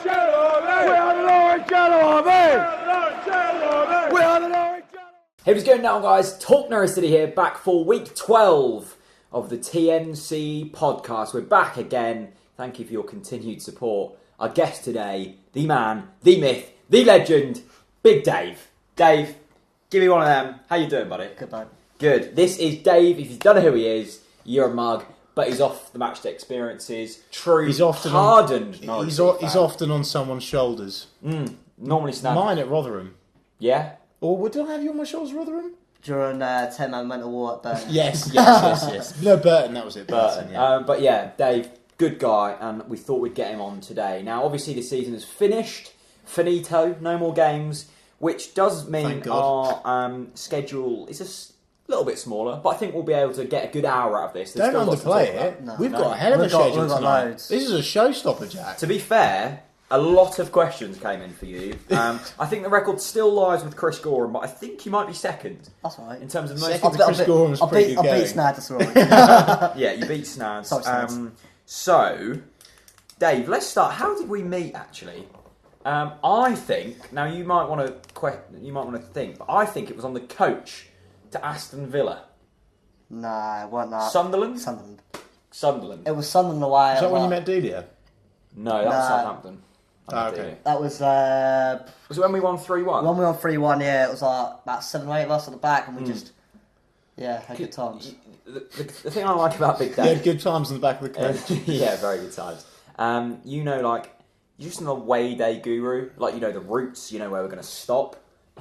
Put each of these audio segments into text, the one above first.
Hey, what's going on, guys? TalkNorwichCity here, back for week 12 of the TNC podcast. We're back again. Thank you for your continued support. Our guest today, the man, the myth, the legend, Big Dave. Dave, give me one of them. How you doing, buddy? Good, man. Good. This is Dave. If you don't know who he is, you're a mug. But he's off the matchday experiences. True, he's often hardened. He's often on someone's shoulders. Normally snap. Mine at Rotherham. Yeah? Or did I have you on my shoulders, Rotherham? During 10-man mental war at Burton. Yes. No, Burton, that was it. Burton. Yeah. But yeah, Dave, good guy, and we thought we'd get him on today. Now, obviously, the season is finished. Finito, no more games, which does mean our schedule is a little bit smaller, but I think we'll be able to get a good hour out of this. Don't underplay it. No. We've got a hell of a schedule tonight. Loads. This is a showstopper, Jack. To be fair, a lot of questions came in for you. I think the record still lies with Chris Gorham, but I think you might be second. That's all right. In terms of most... Second to Chris Gorham's pretty good going. I beat Snad, that's all right. Yeah, you beat Snads. Sorry, Snads. So, Dave, let's start. How did we meet, actually? I think... Now, you might want to think, but I think it was on the coach to Aston Villa. Nah, it wasn't that. Sunderland? Sunderland. It was Sunderland away. Is that when you met Delia? No, that was Southampton. Okay. That was... Was it when we won 3-1? When we won 3-1, yeah, it was like about 7 or 8 of us at the back, and we just... Yeah, had good times. The thing I like about Big You Dave... had good times on the back of the coach. Yeah, very good times. You know, like, you're just an away day guru. Like, you know the routes, you know where we're going to stop.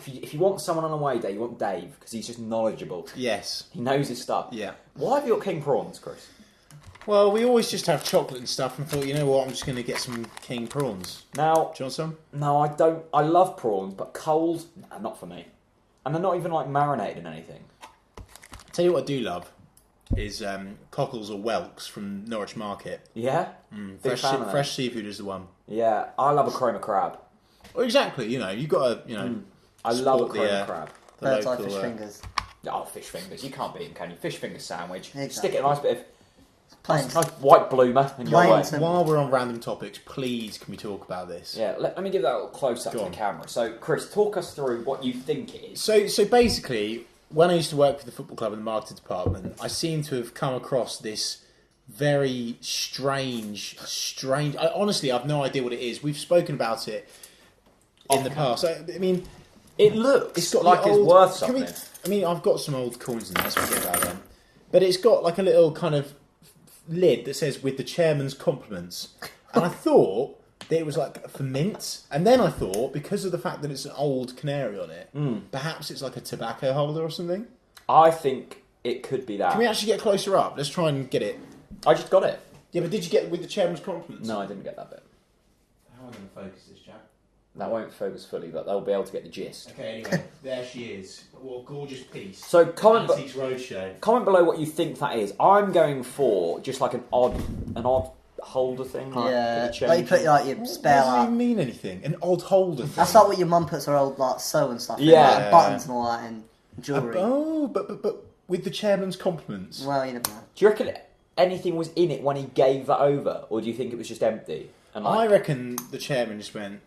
If you want someone on a away day, you want Dave, because he's just knowledgeable. Yes. He knows his stuff. Yeah. Why have you got king prawns, Chris? Well, we always just have chocolate and stuff, and thought, you know what, I'm just going to get some king prawns. Now... Do you want some? No, I don't. I love prawns, but cold, nah, not for me. And they're not even, like, marinated in anything. Tell you what I do love is cockles or whelks from Norwich Market. Yeah? Fresh seafood is the one. Yeah, I love a chroma crab. Well, exactly, you know, you've got to, I love a chroma crab. Bird's eye fish fingers. Oh, fish fingers. You can't beat them, can you? Fish finger sandwich. Exactly. Stick it in a nice bit of... Plain. Nice white bloomer in your way. While we're on random topics, please can we talk about this? Yeah, let me give that a little close-up to the camera. So, Chris, talk us through what you think it is. So basically, when I used to work for the football club in the marketing department, I seem to have come across this very strange... honestly, I've no idea what it is. We've spoken about it in the past. I mean... It looks it's got like it's worth something. I've got some old coins in there, so forget about them. But it's got like a little kind of lid that says, with the chairman's compliments. And I thought that it was like for mint. And then I thought, because of the fact that it's an old canary on it, perhaps it's like a tobacco holder or something. I think it could be that. Can we actually get closer up? Let's try and get it. I just got it. Yeah, but did you get with the chairman's compliments? No, I didn't get that bit. How am I going to focus this, Jack? That won't focus fully, but they'll be able to get the gist. Okay, anyway, there she is. What a gorgeous piece. So comment below what you think that is. I'm going for just like an odd holder thing. Yeah, like like you put like your spare. What does it even mean anything? An odd holder thing. That's like what your mum puts her old like sew and stuff. Yeah, in, like, buttons and all that and jewellery. But with the chairman's compliments. Well, you never know. Do you reckon anything was in it when he gave that over, or do you think it was just empty? And I reckon the chairman just went.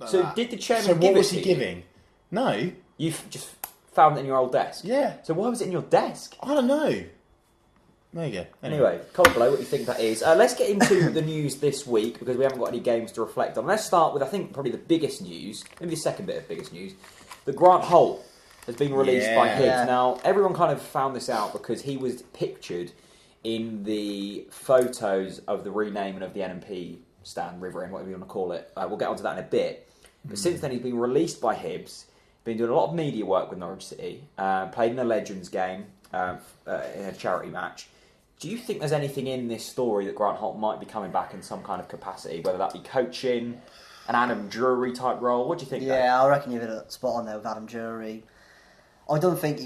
Like so that. did the chairman? So give what was it he to giving? No. You just found it in your old desk. Yeah. So why was it in your desk? I don't know. There you go. Anyway, comment below what you think that is. Let's get into the news this week, because we haven't got any games to reflect on. Let's start with, I think, probably the biggest news, maybe the second bit of biggest news. That Grant Holt has been released by Hibs. Yeah. Now, everyone kind of found this out because he was pictured in the photos of the renaming of the NMP stand, River End, whatever you want to call it. We'll get onto that in a bit. But since then, he's been released by Hibs, been doing a lot of media work with Norwich City, played in a Legends game, in a charity match. Do you think there's anything in this story that Grant Holt might be coming back in some kind of capacity, whether that be coaching, an Adam Drury type role? What do you think? Yeah, I reckon you've hit a spot on there with Adam Drury. I don't think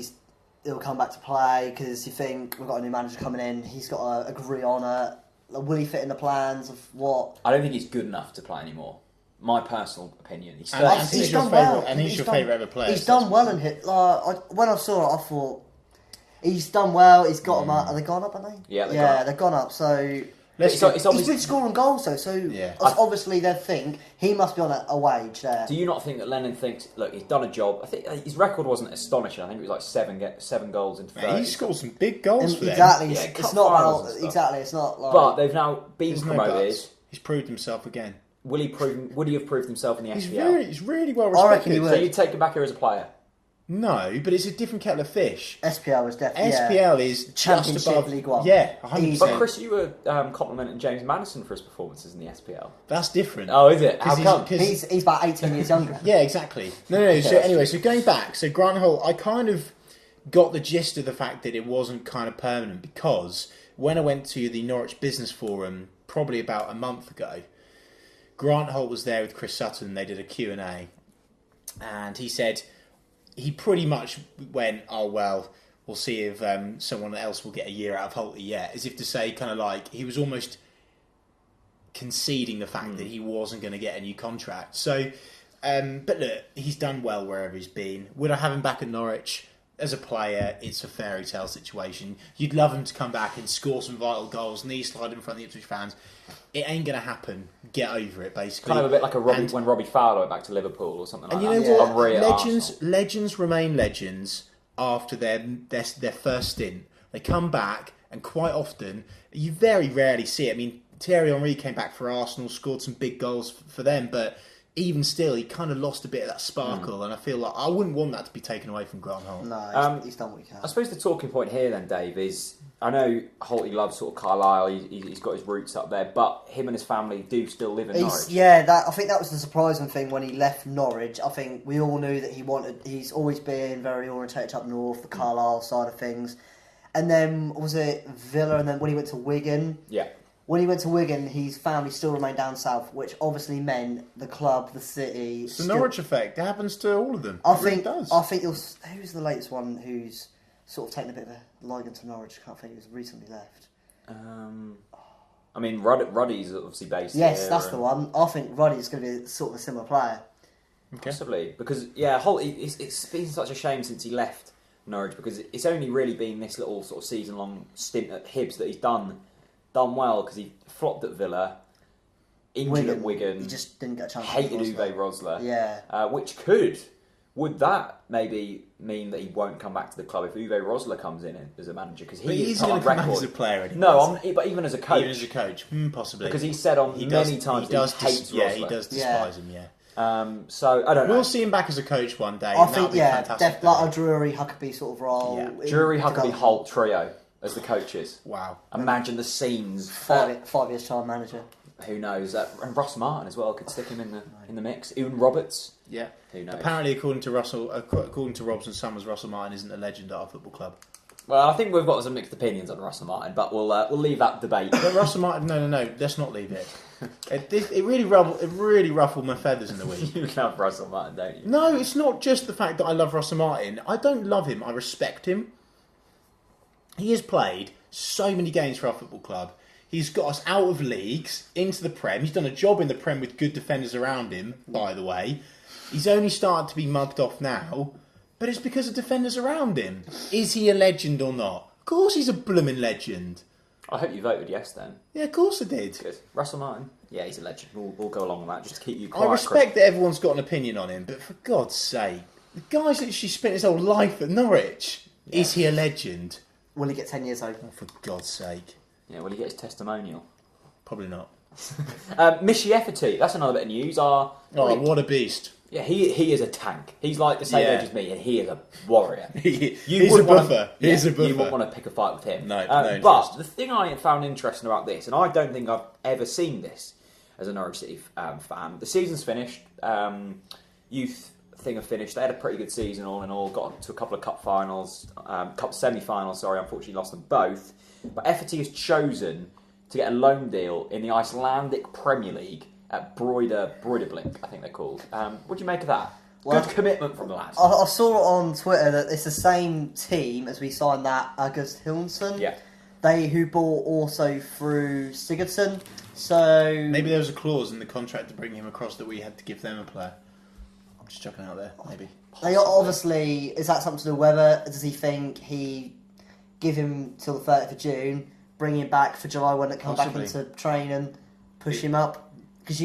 he'll come back to play, because you think we've got a new manager coming in, he's got to agree on it. Will he fit in the plans of what? I don't think he's good enough to play anymore. My personal opinion. He's your favourite ever player. He's done well in hit. When I saw it, I thought he's done well. He's got them up. Are they gone up? Are they? Yeah, they've gone up. So Let's It's go. He's obvious. been scoring goals though, so Yeah. obviously they think he must be on a wage there. Do you not think that Lennon thinks, look, he's done a job? I think his record wasn't astonishing. I think it was like seven goals into 30. He scored some big goals for them. Exactly, Yeah, it's cup not finals about and stuff. exactly. It's not like. But they've now been There's no promoted. buts. He's proved himself again. Would he have proved himself in the He's SPL? really well I reckon respected. he would. So you'd take him back here as a player? No, but it's a different kettle of fish. SPL was definitely SPL is just Championship above League One. Yeah, 100%. Easy. But Chris, you were complimenting James Madison for his performances in the SPL. That's different. Oh, is it? How 'Cause come? 'cause- He's about 18 years younger. Yeah, exactly. No. So that's anyway, so going back, so Grant Holt, I kind of got the gist of the fact that it wasn't kind of permanent because when I went to the Norwich Business Forum probably about a month ago, Grant Holt was there with Chris Sutton. They did a Q&A, and he said he pretty much went, "Oh well, we'll see if someone else will get a year out of Holty yet," as if to say, kind of like he was almost conceding the fact that he wasn't going to get a new contract. So, but look, he's done well wherever he's been. Would I have him back at Norwich? As a player, it's a fairy tale situation. You'd love him to come back and score some vital goals, knee slide in front of the Ipswich fans. It ain't going to happen. Get over it, basically. Kind of a bit like when Robbie Fowler went back to Liverpool or something like And that. you know what? Henry at Arsenal. Legends remain legends after their first stint. They come back, and quite often, you very rarely see it. I mean, Thierry Henry came back for Arsenal, scored some big goals for them, but even still, he kind of lost a bit of that sparkle, and I feel like I wouldn't want that to be taken away from Grant Holt. No, he's done what he can. I suppose the talking point here then, Dave, is I know Holty loves sort of Carlisle. He's got his roots up there, but him and his family do still live in Norwich. I think that was the surprising thing when he left Norwich. I think we all knew that he's always been very orientated up north, the Carlisle side of things. And then, was it Villa, and then when he went to Wigan? Yeah. When he went to Wigan, his family still remained down south, which obviously meant the club, the city... It's the Norwich effect. It happens to all of them. I It really think does. who's the latest one who's sort of taken a bit of a liking to Norwich? I can't think who's recently left. I mean, Ruddy's obviously based Yes, here. that's the one. I think Roddy's going to be sort of a similar player. Okay. Possibly. Because, yeah, Holty, it's been such a shame since he left Norwich because it's only really been this little sort of season-long stint at Hibs that he's done well because he flopped at Villa, injured at Wigan. He just didn't get a chance. Hated with Uwe Rosler. Yeah. Would that maybe mean that he won't come back to the club if Uwe Rosler comes in as a manager? Because But he he's is going on to come back record. as a player anyway. No, but even as a coach. Even as a coach, possibly. Because he said on many times that he hates Rosler. Yeah, he does despise him, yeah. So, I don't know. We'll see him back as a coach one day. I and think, that'll be fantastic. like a Drury, Huckabee sort of role. Yeah. Drury, Huckabee, Holt trio as the coaches. Wow. Imagine the scenes. 5 years time manager. Who knows? And Ross Martin as well could stick him in the mix. Ian Roberts. Yeah. Who knows? Apparently, according to Robson Summers, Russell Martin isn't a legend at our football club. Well, I think we've got some mixed opinions on Russell Martin, but we'll leave that debate. But Russell Martin, no, let's not leave it. It really ruffled my feathers in the week. You love Russell Martin, don't you? No, it's not just the fact that I love Russell Martin. I don't love him. I respect him. He has played so many games for our football club. He's got us out of leagues, into the Prem. He's done a job in the Prem with good defenders around him, by the way. He's only started to be mugged off now, but it's because of defenders around him. Is he a legend or not? Of course he's a blooming legend. I hope you voted yes then. Yeah, of course I did. Good. Russell Martin? Yeah, he's a legend. We'll go along with that just to keep you quiet. I respect that everyone's got an opinion on him, but for God's sake, the guy's literally spent his whole life at Norwich. Yeah. Is he a legend? Will he get 10 years over? Oh, for God's sake. Yeah, will he get his testimonial? Probably not. Mishy Efferty, that's another bit of news. What a beast. Yeah, he is a tank. He's like the same age as me, and he is a warrior. He's a buffer. He's a buffer. You wouldn't want to pick a fight with him. No, but the thing I found interesting about this, and I don't think I've ever seen this as a Norwich City fan, the season's finished. Youth thing have finished. They had a pretty good season all in all. Got to a couple of cup finals, cup semi-finals. Sorry, unfortunately lost them both. But Efferty has chosen to get a loan deal in the Icelandic Premier League at Broiderblink, I think they're called. What do you make of that? Well, Good commitment from the lads. I saw it on Twitter that it's the same team as we signed that August Hilton. Yeah. Maybe bought also through Sigurdsson. So there was a clause in the contract to bring him across that we had to give them a player. I'm just chucking out there, maybe. They obviously, is that something to do with whether does he think he give him till the 30th of June, bring him back for July when it comes back into training, push him up. Because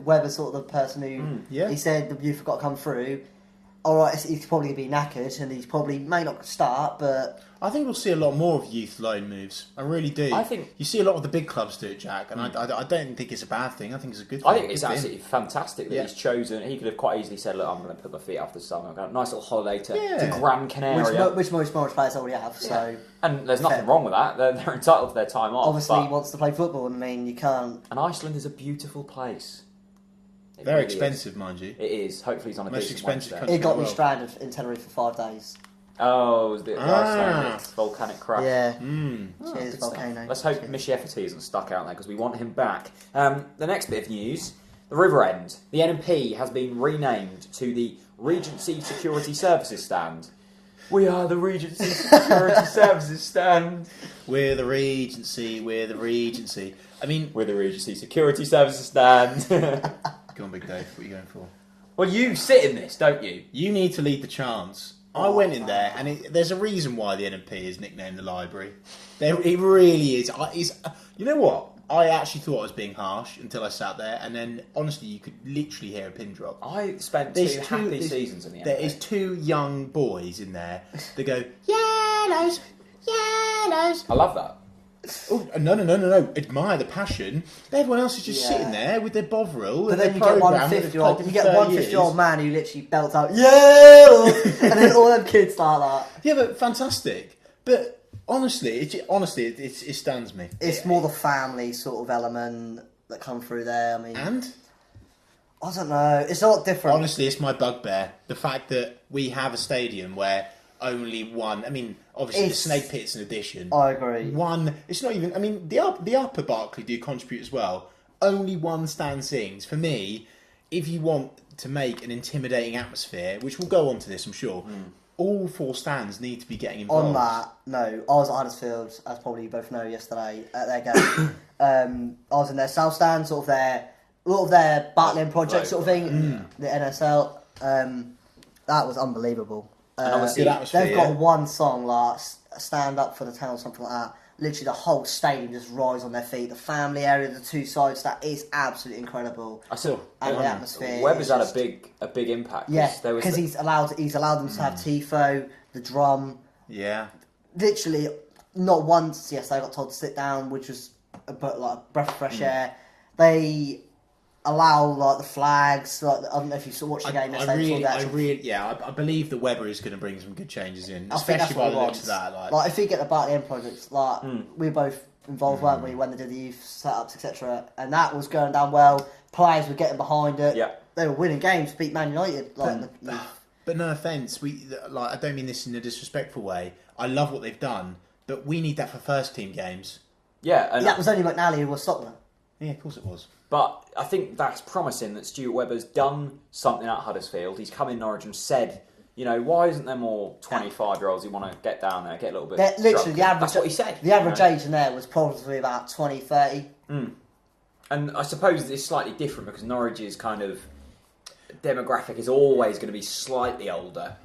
Webber's sort of the person who he said the youth have got to come through. All right, he's probably going to be knackered and he's probably may not start, but I think we'll see a lot more of youth loan moves. I really do. I think you see a lot of the big clubs do it, Jack, and I don't think it's a bad thing. I think it's a good thing. I think it's absolutely fantastic that he's chosen. He could have quite easily said, "Look, I'm going to put my feet up this summer. I've got a nice little holiday to Gran Canaria," which most Norwich players already have. So, and there's nothing wrong with that. They're entitled to their time off. Obviously, he wants to play football. I mean, you can't. And Iceland is a beautiful place. Very expensive, mind you. It is. Hopefully, he's on a most decent expensive one. country. It got me stranded in Tenerife for 5 days. Oh, the Icelandic volcanic crash. Yeah. Good Cheers, volcano. Stuff. Let's hope Michefferty isn't stuck out there because we want him back. The next bit of news: the River End. The NMP has been renamed to the Regency Security Services Stand. We are the Regency Security Services Stand. We're the Regency. We're the Regency. I mean, we're the Regency Security Services Stand. Go on, Big Dave. What are you going for? Well, you sit in this, don't you? You need to lead the chance. I went in there, and there's a reason why the NMP is nicknamed the Library. It really is. You know what? I actually thought I was being harsh until I sat there, and then honestly, you could literally hear a pin drop. I spent two happy seasons in the NMP. There is 2 young boys in there that go, yellows, yellows. I love that. Oh, no. Admire the passion. Everyone else is just sitting there with their Bovril. But then you get one 50-year-old man who literally belts out, and then all them kids start like. Yeah, but fantastic. But honestly, it stands me. It's more the family sort of element that come through there. I mean, I don't know. It's a lot different. Honestly, it's my bugbear. The fact that we have a stadium where only one. I mean, obviously the Snake Pit's an addition. I agree. One. It's not even. I mean, the upper Barclay do contribute as well. Only one stand sings. For me, if you want to make an intimidating atmosphere, which we'll go on to this, I'm sure. All 4 stands need to be getting involved. On that, no. I was at Huddersfield, as probably you both know, yesterday at their game. I was in their South Stand, sort of a lot of their battling project sort of thing, the NSL. That was unbelievable. Good atmosphere, they've got one song, like Stand Up for the Town or something like that. Literally the whole stadium just rise on their feet. The family area, the 2 sides, that is absolutely incredible. I saw. And the atmosphere. Weber's had a big impact. Yeah, because he's allowed them to have tifo, the drum. Yeah. Literally, not once yesterday I got told to sit down, which was a breath of fresh air. They allow like the flags. Like, I don't know if you watched the game yesterday. I believe that Webber is going to bring some good changes in, especially by the looks of that. Like if you get the back end projects, like we were both involved, weren't we, when they did the youth setups, etc. And that was going down well. Players were getting behind it. Yeah. They were winning games, beat Man United. But no offence, I don't mean this in a disrespectful way. I love what they've done, but we need that for first team games. Yeah, and that was only McNally who was stopping them. Yeah, of course it was. But I think that's promising that Stuart Webber's done something at Huddersfield. He's come in Norwich and said, why isn't there more 25-year-olds who want to get down there, get a little bit literally, the average, that's what he said. The average age in there was probably about 20, 30. And I suppose it's slightly different because Norwich's kind of demographic is always going to be slightly older.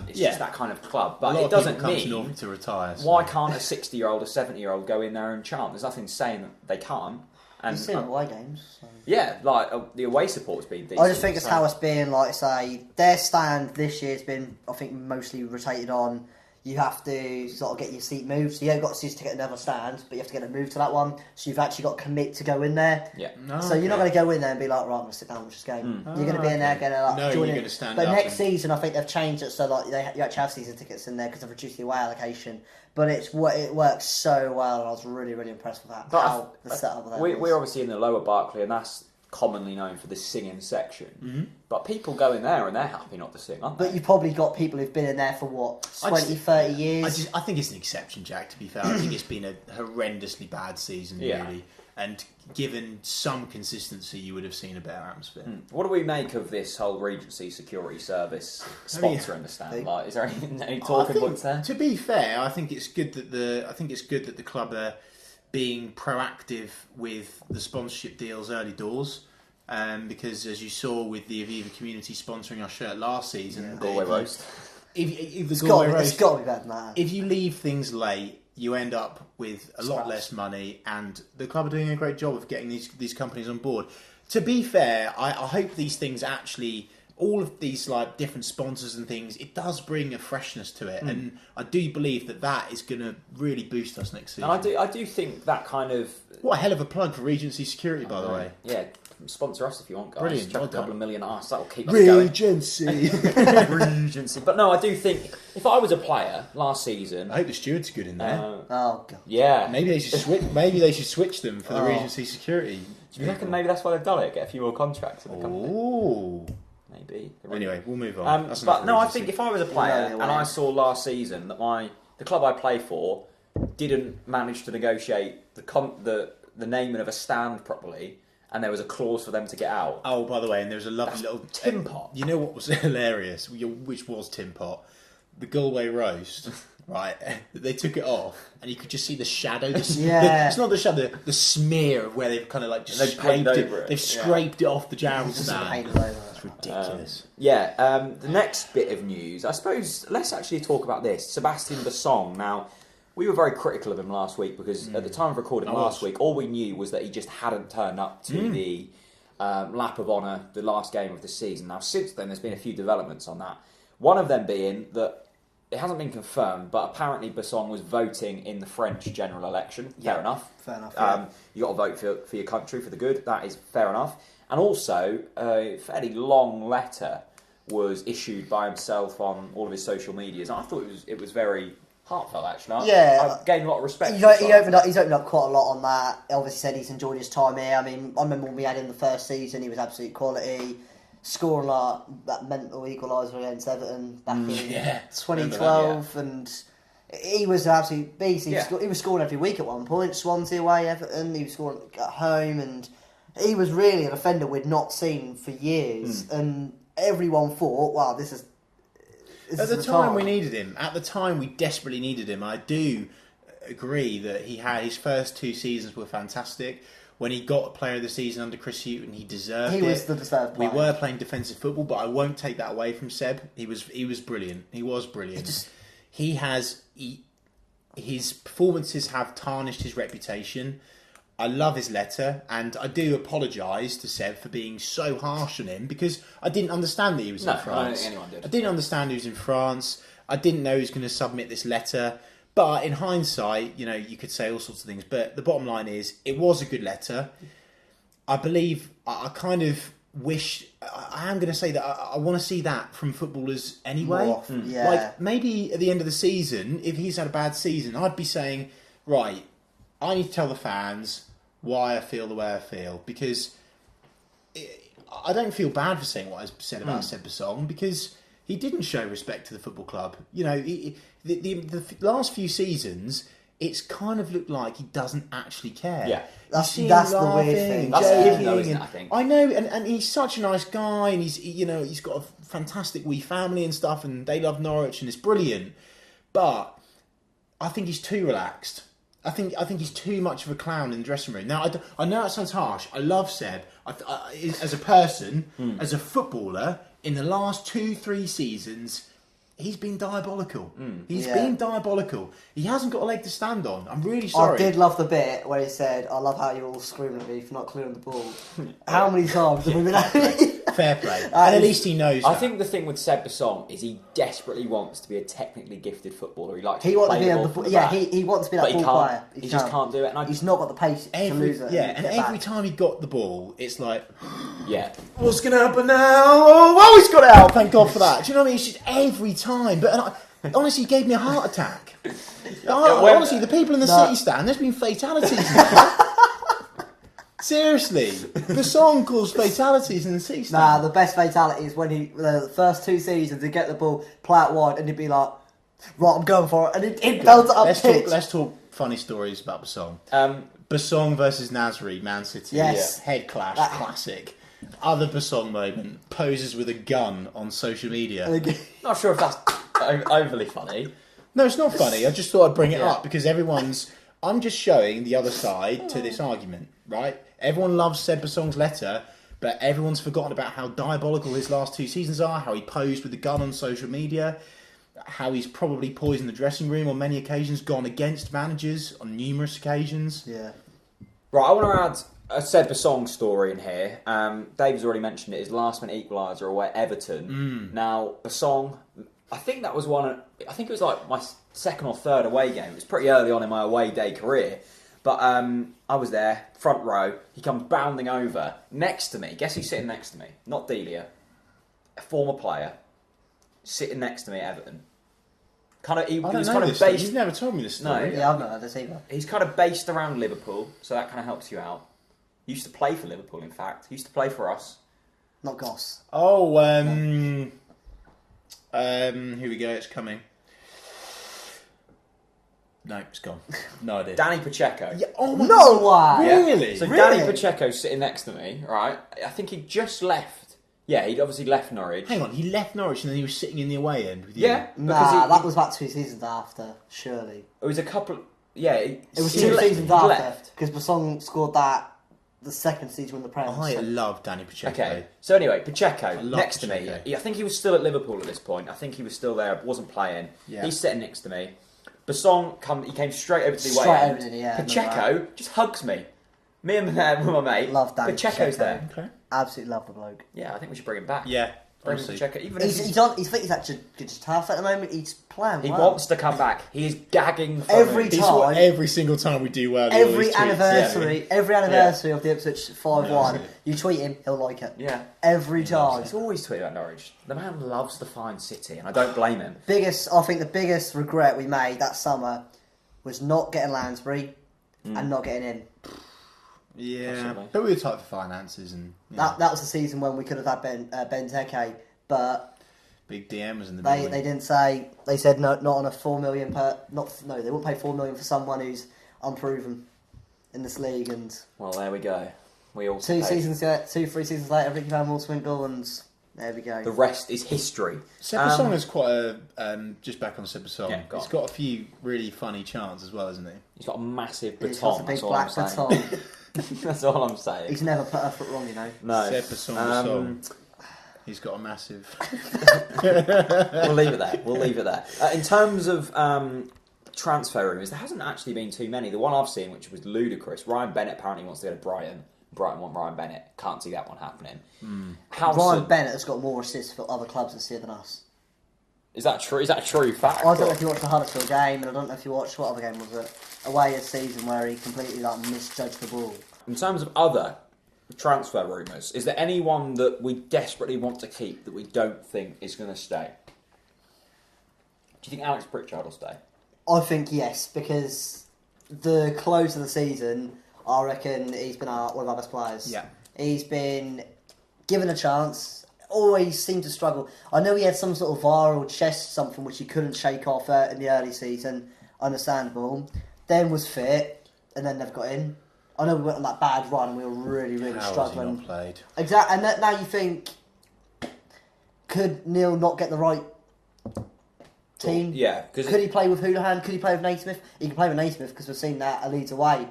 It's just that kind of club. But it doesn't mean to retire. So. Why can't a 60-year-old, a 70-year-old go in there and chant? There's nothing saying that they can't. And you've seen away games. So. Yeah, the away support's been decent. I just think it's how it's been, like I say, their stand this year's been, I think, mostly rotated on. You have to sort of get your seat moved. So you haven't got to get another stand, but you have to get it moved to that one. So you've actually got to commit to go in there. Yeah. So you're not going to go in there and be like, right, I'm going to sit down and watch this game. You're going to be in there, going to join you're in. going to stand but up. Next season, I think they've changed it so like you actually have season tickets in there because they've reduced the away allocation. But it works so well, and I was really, really impressed with that. How the setup of that we're obviously in the lower Barclay, and that's commonly known for the singing section. But people go in there and they're happy not to sing, aren't they? But you've probably got people who've been in there for 20, 30 years. I think it's an exception, Jack, to be fair. I think it's been a horrendously bad season, really. And given some consistency, you would have seen a better atmosphere. What do we make of this whole Regency Security Service sponsoring the stand? Like, is there any talking points there? To be fair, I think it's good that the club are being proactive with the sponsorship deals early doors. Because as you saw with the Aviva community sponsoring our shirt last season, Galway roast. If the It's Galway got roast, to be better than that. if you leave things late, you end up with a lot less money, and the club are doing a great job of getting these companies on board. To be fair, I hope these things actually, all of these like different sponsors and things, it does bring a freshness to it, and I do believe that is going to really boost us next season. And I do think that kind of... What a hell of a plug for Regency Security, by the way. Yeah, sponsor us if you want, guys. Brilliant, Chuck well a couple done. of million at us, that'll keep us going. Regency. Regency. But no, I do think, if I was a player last season... I hope the stewards are good in there. Oh god. Yeah. Maybe they should switch. Maybe they should switch them for the Regency Security. Do you reckon maybe that's why they've done it? Get a few more contracts in the company? Ooh. Maybe. Anyway, we'll move on. But no, I think if I was a player and I saw last season that the club I play for didn't manage to negotiate the naming of a stand properly, and there was a clause for them to get out. Oh, by the way, and there was a lovely little Tin Pot. You know what was hilarious? Which was Tin Pot? The Galway roast. Right, they took it off, and you could just see the shadow. Yeah. It's not the shadow, the smear of where they've kind of like just They've scraped painted it. over it. They've scraped it off the jarrel Just stand. painted over. It's ridiculous. The next bit of news, I suppose, let's actually talk about this. Sebastian Bassong. Now, we were very critical of him last week because at the time of recording last week, all we knew was that he just hadn't turned up to the lap of honour, the last game of the season. Now, since then, there's been a few developments on that. One of them being that it hasn't been confirmed, but apparently Bassong was voting in the French general election. Fair enough. Fair enough. Yeah. You got to vote for your country, for the good. That is fair enough. And also, a fairly long letter was issued by himself on all of his social medias. And I thought it was very heartfelt, actually. I've gained a lot of respect. He's opened up quite a lot on that. He obviously said he's enjoyed his time here. I mean, I remember when we had him the first season, he was absolute quality. Scoring like that mental equaliser against Everton back in 2012, and he was an absolute beast. He was scoring every week at one point. Swansea away, Everton. He was scoring at home, and he was really an offender we'd not seen for years. And everyone thought, "Wow, this is." At the time we needed him. At the time we desperately needed him. I do agree that he had his first 2 seasons were fantastic. When he got Player of the Season under Chris Hughton, he deserved it. He was the deserved player. We were playing defensive football, but I won't take that away from Seb. He was brilliant. He was brilliant. His performances have tarnished his reputation. I love his letter, and I do apologise to Seb for being so harsh on him because I didn't understand that he was in France. I don't think anyone did. I didn't understand he was in France. I didn't know he was going to submit this letter. But in hindsight, you could say all sorts of things. But the bottom line is, it was a good letter. I believe, I kind of wish, I am going to say that I want to see that from footballers anyway. More often, yeah. Like, maybe at the end of the season, if he's had a bad season, I'd be saying, right, I need to tell the fans why I feel the way I feel. Because I don't feel bad for saying what I said about Seb Bassong, because he didn't show respect to the football club. The last few seasons, it's kind of looked like he doesn't actually care. Yeah. That's the weird thing. That's Joking, him, though, isn't it, I think? I know, and he's such a nice guy, and he's got a fantastic wee family and stuff, and they love Norwich, and it's brilliant. But I think he's too relaxed. I think he's too much of a clown in the dressing room. Now, I know that sounds harsh. I love Seb. As a person, as a footballer, in the last 2-3 seasons, he's been diabolical. He's been diabolical. He hasn't got a leg to stand on. I'm really sorry. I did love the bit where he said, "I love how you're all screaming at me for not clearing the ball." How many times have we been at me? Fair play. And at least he knows I that. think the thing with Seb Bassong is he desperately wants to be a technically gifted footballer. He likes He to wants to play be the ball from the back. he wants to be But that he ball can't. player. He just can't do it. And He's not got the pace to lose it. Every time he got the ball, it's like, yeah. what's going to happen now? Oh, well, he's got it out. Thank God for that. Do you know what I mean? It's just every time. But honestly, he gave me a heart attack. Honestly, the people in the City stand, there's been fatalities. Seriously, the song calls fatalities in the City stand. Nah, the best fatality is when the first 2 seasons, he'd get the ball, play it wide, and he'd be like, "Right, I'm going for it," and he'd belt it up pitch. Let's talk funny stories about Bassong. Bassong versus Nasri, Man City. Yes. Head clash, classic. Other Bassong moment, poses with a gun on social media. Not sure if that's overly funny. No, it's not funny. I just thought I'd bring it up because I'm just showing the other side to this argument, right? Everyone loves Seb Bassong's letter, but everyone's forgotten about how diabolical his last 2 seasons are, how he posed with the gun on social media. how he's probably poisoned the dressing room on many occasions, gone against managers on numerous occasions. Yeah. Right, I want to add a Seb Basong story in here. David's already mentioned it. His last-minute equaliser away at Everton. Now, Basong, I think that was I think it was like my second or third away game. It was pretty early on in my away day career. But I was there, front row. He comes bounding over next to me. Guess who's sitting next to me? Not Delia. A former player sitting next to me at Everton. He was kind of based. You've never told me this story. No. Yeah, I've not heard this either. He's kind of based around Liverpool, so that kind of helps you out. He used to play for Liverpool, in fact. He used to play for us. Not Goss. Oh, here we go. It's coming. No, it's gone. No idea. Danny Pacheco. Yeah, oh my No God. way! Yeah. Really? So Really? Danny Pacheco's sitting next to me, right? I think he just left. Yeah, he'd obviously left Norwich. Hang on, he left Norwich and then he was sitting in the away end with you. Yeah. Nah, that was about 2 seasons after, surely. It was a couple... Yeah. It was he 2 left- seasons he after, left. because Basong scored that the second season in the Prem. I so- love Danny Pacheco. Okay, so anyway, Pacheco love next to Pacheco. me. I think he was still at Liverpool at this point. I think he was still there, wasn't playing. Yeah. He's sitting next to me. Basong he came straight over to the Straight away over end. to the, yeah, Pacheco just hugs me. Me and my mate. Love Danny Pacheco's Pacheco. there. Okay. Absolutely love the bloke. Yeah, I think we should bring him back. Yeah. Bring Honestly. Pacheco. Even if He's I think he's actually just tough at the moment. He's playing he well. wants to come back. He is gagging from Every it. It's what time. every single time we do well. he Every always tweets. anniversary of the Ipswich 5-1, Yeah. you tweet him, he'll like it. Yeah. Every time. He's always tweeting about Norwich. The man loves the fine city, and I don't blame him. I think the biggest regret we made that summer was not getting Lansbury and not getting in. Yeah. Possibly. But we were tight for finances and yeah. That was the season when we could have had Ben Teke, but Big DM was in the they building. didn't say. They said no, not on a $4 million they won't pay $4 million for someone who's unproven in this league. And Well, there we go. We all 3 seasons later, Ricky Van Wolfswinkel, and there we go. The rest is history. Sebasong is quite a just back on Sebasong. Yeah, go He's on. got a few really funny chants as well, isn't he? He's got a massive He's got baton. a big That's all black I'm saying. baton. That's all I'm saying. He's never put a foot wrong, you know. No. Sebasong song. He's got a massive. We'll leave it there. We'll leave it there. In terms of transfer rumours, there hasn't actually been too many. The one I've seen, which was ludicrous, Ryan Bennett apparently wants to go to Brighton. Brighton want Ryan Bennett. Can't see that one happening. Howson, Ryan Bennett has got more assists for other clubs this year than us. is that true? Is that a true fact? I don't know if you watched the Huddersfield game, and I don't know if you watched what other game was it? Away this season where he completely misjudged the ball. In terms of other transfer rumours, is there anyone that we desperately want to keep that we don't think is going to stay? Do you think Alex Pritchard will stay? I think yes, because the close of the season, I reckon he's been one of our best players. Yeah. He's been given a chance, always seemed to struggle. I know he had some sort of viral chest something which he couldn't shake off in the early season, understandable. Then was fit, and then never got in. I know we went on that bad run and we were really, really How has he struggling. not played? Exactly, and now you think, could Neil not get the right team? Yeah, because Could he play with Houlihan? Could he play with Naismith? He can play with Naismith because we've seen that at Leeds away.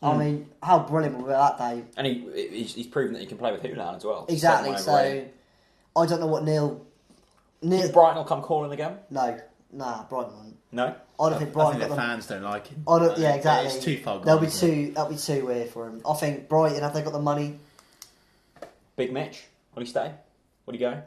I mean, how brilliant were we that day? and he's proven that he can play with Houlihan as well. Exactly. Set him So away. I don't know what Neil. Think Brighton will come calling again? No, Brighton won't. No. I don't think I Brighton think got the them. fans don't like him. I don't, yeah, exactly. It's too far gone. That'll be isn't it? that'll be too weird for him. I think Brighton, have they got the money? Big Mitch, will he stay? Will he go?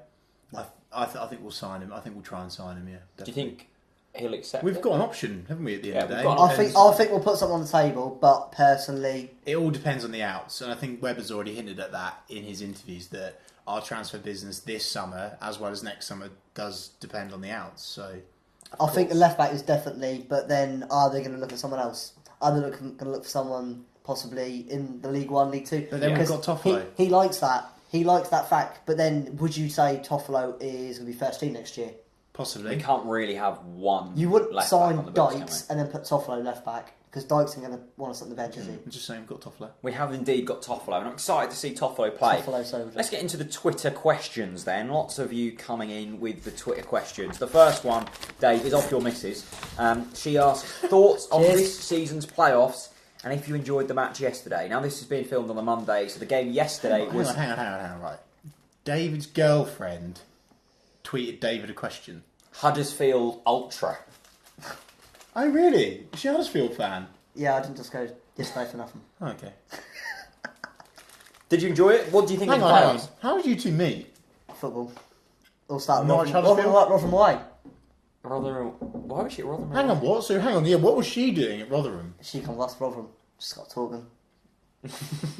I think we'll sign him. I think we'll try and sign him. Yeah. Do you Definitely. think he'll accept We've it? got an option, haven't we? At the end of the we've day, got an I think we'll put something on the table, but personally, it all depends on the outs, and I think Webber's already hinted at that in his interviews that our transfer business this summer, as well as next summer, does depend on the outs. So I think the left back is definitely. But then, are they going to look at someone else? Are they going to look for someone possibly in the League One, League Two? But then we've got Toffolo. He likes that. He likes that fact. But then, would you say Toffolo is going to be first team next year? possibly. We can't really have one. You wouldn't left sign back on the books, can Dykes and then put Toffolo left back because Dykes isn't going to want us on the bench, is he? I'm just saying, we've got Toffolo. we have indeed got Toffolo, and I'm excited to see Toffolo play. Toffolo's over. Let's get into the Twitter questions then. Lots of you coming in with the Twitter questions. The first one, Dave, is off your missus. She asks, thoughts on Cheers. this season's playoffs and if you enjoyed the match yesterday. Now, this is being filmed on a Monday, so the game yesterday was... Hang on, right. David's girlfriend tweeted David a question. Huddersfield Ultra. Oh, really? Is she a Huddersfield fan? Yeah, I didn't just go yesterday for nothing. Okay. Did you enjoy it? What do you think Hang of the on. playoffs? How did you two meet? Football. All started Norwich Rotherham Huddersfield? Rotherham Way. Rotherham. Why was she at Rotherham? Hang on, what? So hang on, yeah, what was she doing at Rotherham? She comes last Rotherham. Just got talking.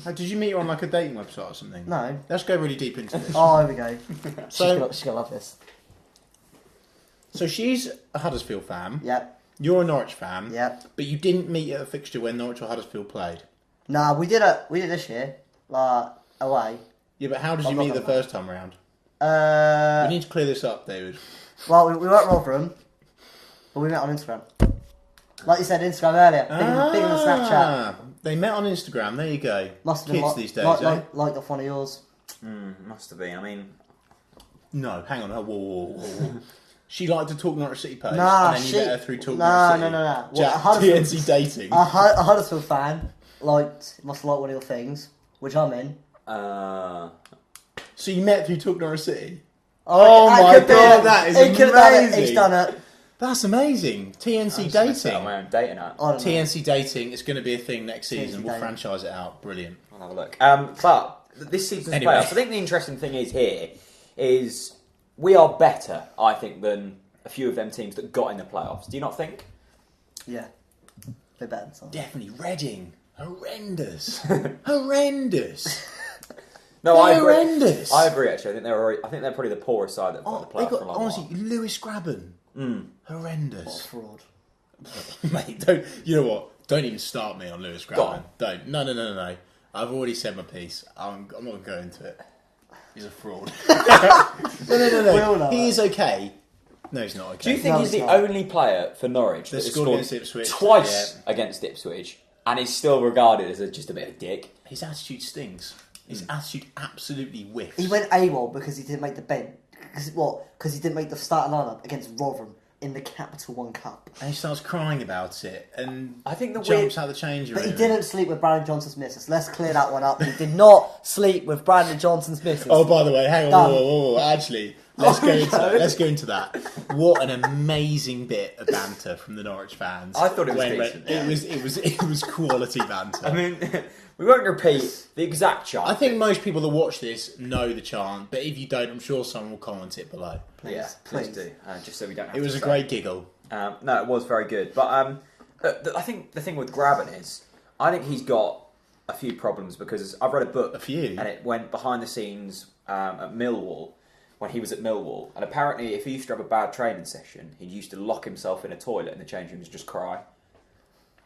Did you meet her on like a dating website or something? No. Let's go really deep into this. Oh, here we go. So- she's gonna love this. So she's a Huddersfield fan. Yep. You're a Norwich fan. Yep. But you didn't meet at a fixture when Norwich or Huddersfield played. Nah, we did it this year. Like, away. Yeah, but how did you I'm meet not the gonna- first time round? Uh, We need to clear this up, David. well, we weren't Rotherham, but we met on Instagram. Like you said, Instagram earlier. Bigger than Snapchat. They met on Instagram. There you go. Must have been Kids like, these days, like off one of yours. Must have been. I mean, No, hang on. Whoa. She liked to talk Norwich City post, Nah, and then you she- met her through talk Nah, Norwich City. no. What, Jack, Huddersfield- TNC dating. A Huddersfield fan must have liked one of your things, which I'm in. So you met through talk Norwich City. Oh my God, that is He could have done it. amazing. He's done it. That's amazing. TNC I'm gonna set dating. up my own dating app. I don't know. TNC dating is going to be a thing next TNC season. We'll dating. franchise it out. Brilliant. I'll have a look. But this season's Anyway. playoffs, I think the interesting thing is we are better, I think, than a few of them teams that got in the playoffs. Do you not think? Yeah. They're better than some. Definitely Reading. Horrendous. Horrendous. No, I agree. Horrendous. I agree. Actually, I think they're probably the poorest side that got in the They playoffs got for a long honestly while. Lewis Graben. What Horrendous. a fraud. Mate, don't. You know what? Don't even start me on Lewis Go Graben. on. Don't. No. I've already said my piece. I'm not going to go into it. He's a fraud. We all No. know He that. is okay. No, he's not okay. Do you think No, he's it's the not. only player for Norwich That that has scored scored against Ipswich, twice yeah. against Ipswich and is still regarded as just a bit of a dick? His attitude stinks. His attitude absolutely whiffs. He went AWOL because he didn't make the bench. Because he didn't make the starting lineup against Rotherham in the Capital One Cup. And he starts crying about it and I think the jumps out the change room. But he didn't sleep with Brandon Johnson's missus. Let's clear that one up. He did not sleep with Brandon Johnson's missus. Oh, by the way, hang on. Done. Whoa. Actually, let's go into that. What an amazing bit of banter from the Norwich fans. I thought it was decent, It was quality banter. I mean, we won't repeat the exact chant. I think most people that watch this know the chant, but if you don't, I'm sure someone will comment it below. please do, just so we don't have It was to a say. great giggle. No, it was very good. But I think the thing with Graben is, I think he's got a few problems because I've read a book. A few? And it went behind the scenes at Millwall, when he was at Millwall. And apparently, if he used to have a bad training session, he used to lock himself in a toilet in the change room and just cry.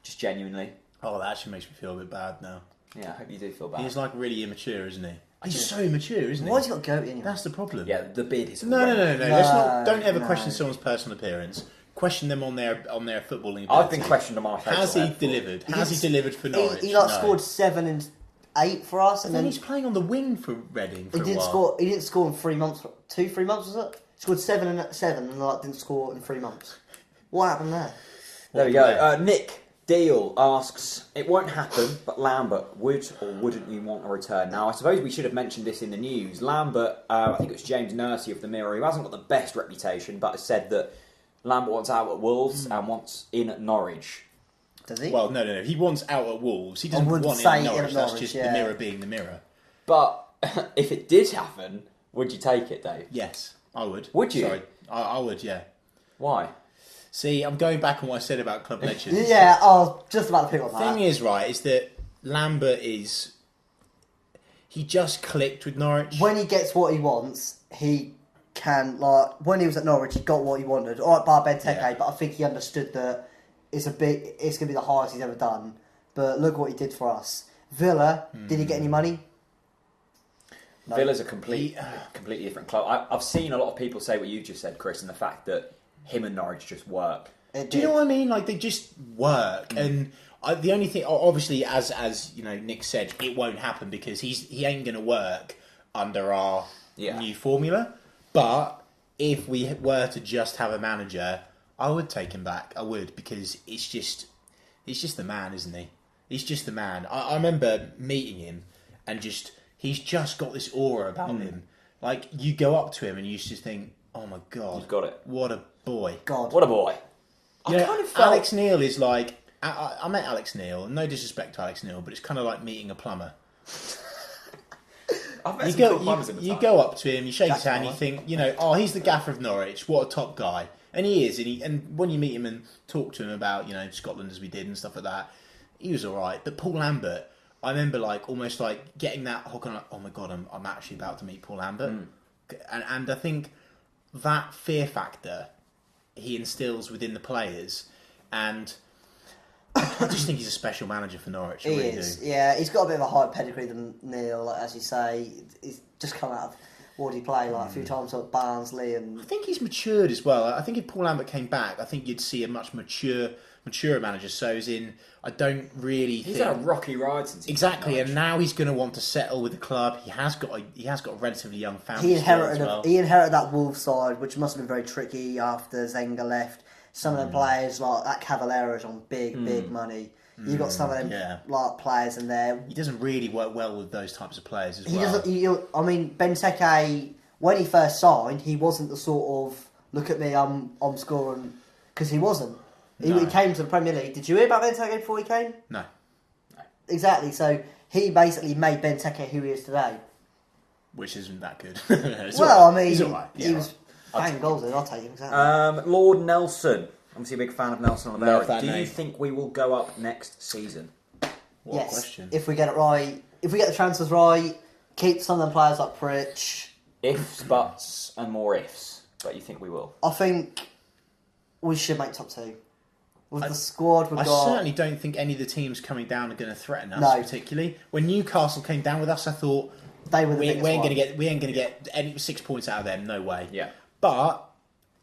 Just genuinely. Oh, that actually makes me feel a bit bad now. Yeah, I hope you do feel bad. He's like really immature, isn't he? He's so immature, isn't he? Why's he got goatee anyway? That's the problem. Yeah, the beard is No. horrendous. Let's not. Don't ever No. question someone's personal appearance. Question them on their footballing ability. I've been questioned on my face. Has he delivered? Has he delivered for Norwich? He No. scored 7 and 8 for us, And then he's playing on the wing for Reading for he a didn't while. score. He didn't score in 3 months. 2-3 months was it? He scored 7 and like didn't score in 3 months. What happened there? There we go. Nick Deal asks, it won't happen, but Lambert, would or wouldn't you want a return? Now, I suppose we should have mentioned this in the news. Lambert, I think it was James Nursey of the Mirror, who hasn't got the best reputation, but has said that Lambert wants out at Wolves and wants in at Norwich. Does he? Well, no. He wants out at Wolves. He doesn't wouldn't want say in in at at Norwich. That's Norwich, just yeah. the Mirror being the Mirror. But if it did happen, would you take it, Dave? Yes, I would. Would you? Sorry, I would. Yeah. Why? See, I'm going back on what I said about club legends. Yeah, I was just about to pick on The that. thing is, right, is that Lambert he just clicked with Norwich. When he gets what he wants, he can, like, when he was at Norwich, he got what he wanted. Alright, bar Benteke, Yeah. but I think he understood that it's going to be the highest he's ever done. But look what he did for us. Villa, did he get any money? No. Villa's a completely different club. I've seen a lot of people say what you just said, Chris, and the fact that him and Norwich just work. Do you know what I mean? Like, they just work. And the only thing, obviously, as you know, Nick said, it won't happen because he ain't going to work under our new formula. But if we were to just have a manager, I would take him back. I would, because he's just the man, isn't he? He's just the man. I remember meeting him and he's just got this aura about him. Like, you go up to him and you just think, oh my God. You've got it. What a boy. God. What a boy. I Yeah, kind of felt... Alex Neil is like... I met Alex Neil, no disrespect to Alex Neil, but it's kind of like meeting a plumber. I've met You some go, cool plumbers in the you time. go up to him, you shake his Jack hand, you Plumber. think, you know, oh, he's the gaffer of Norwich, what a top guy. And he is, and when you meet him and talk to him about, you know, Scotland as we did and stuff like that, he was alright. But Paul Lambert, I remember like almost like getting that hook on, like, oh my god, I'm actually about to meet Paul Lambert. And I think that fear factor he instills within the players, and I just think he's a special manager for Norwich. I He really is, do. yeah. He's got a bit of a higher pedigree than Neil, like, as you say. He's just come out of what did he play like a few times at Barnsley, and I think he's matured as well. I think if Paul Lambert came back, I think you'd see a much maturer manager. So as in, I don't really He's think... had a rocky ride since Exactly, Norwich. and now he's going to want to settle with the club. He has got a relatively young family. he still inherited as well. he inherited that Wolves side, which must have been very tricky after Zenga left. Some of the players like that Cavalero's on big money. You got some of them like players in there. He doesn't really work well with those types of players as He well. doesn't. I mean, Benteke, when he first signed, he wasn't the sort of look at me, I'm scoring, because he wasn't. He came to the Premier League. Did you hear about Benteke before he came? No. Exactly. So he basically made Benteke who he is today. Which isn't that good. Well, I mean, he's all right. he was banging goals in. I'll take him exactly. Lord Nelson. Obviously a big fan of Nelson on the Love Bell. that Do you name. think we will go up next season? What yes, a question. if we get it right, if we get the transfers right, keep some of them players like Pritch. Ifs, buts, and more ifs. But you think we will? I think we should make top two. With the squad we've I got... certainly don't think any of the teams coming down are going to threaten us No. particularly. When Newcastle came down with us, I thought They were the we biggest ain't one. going to get any 6 points out of them. No way. Yeah. But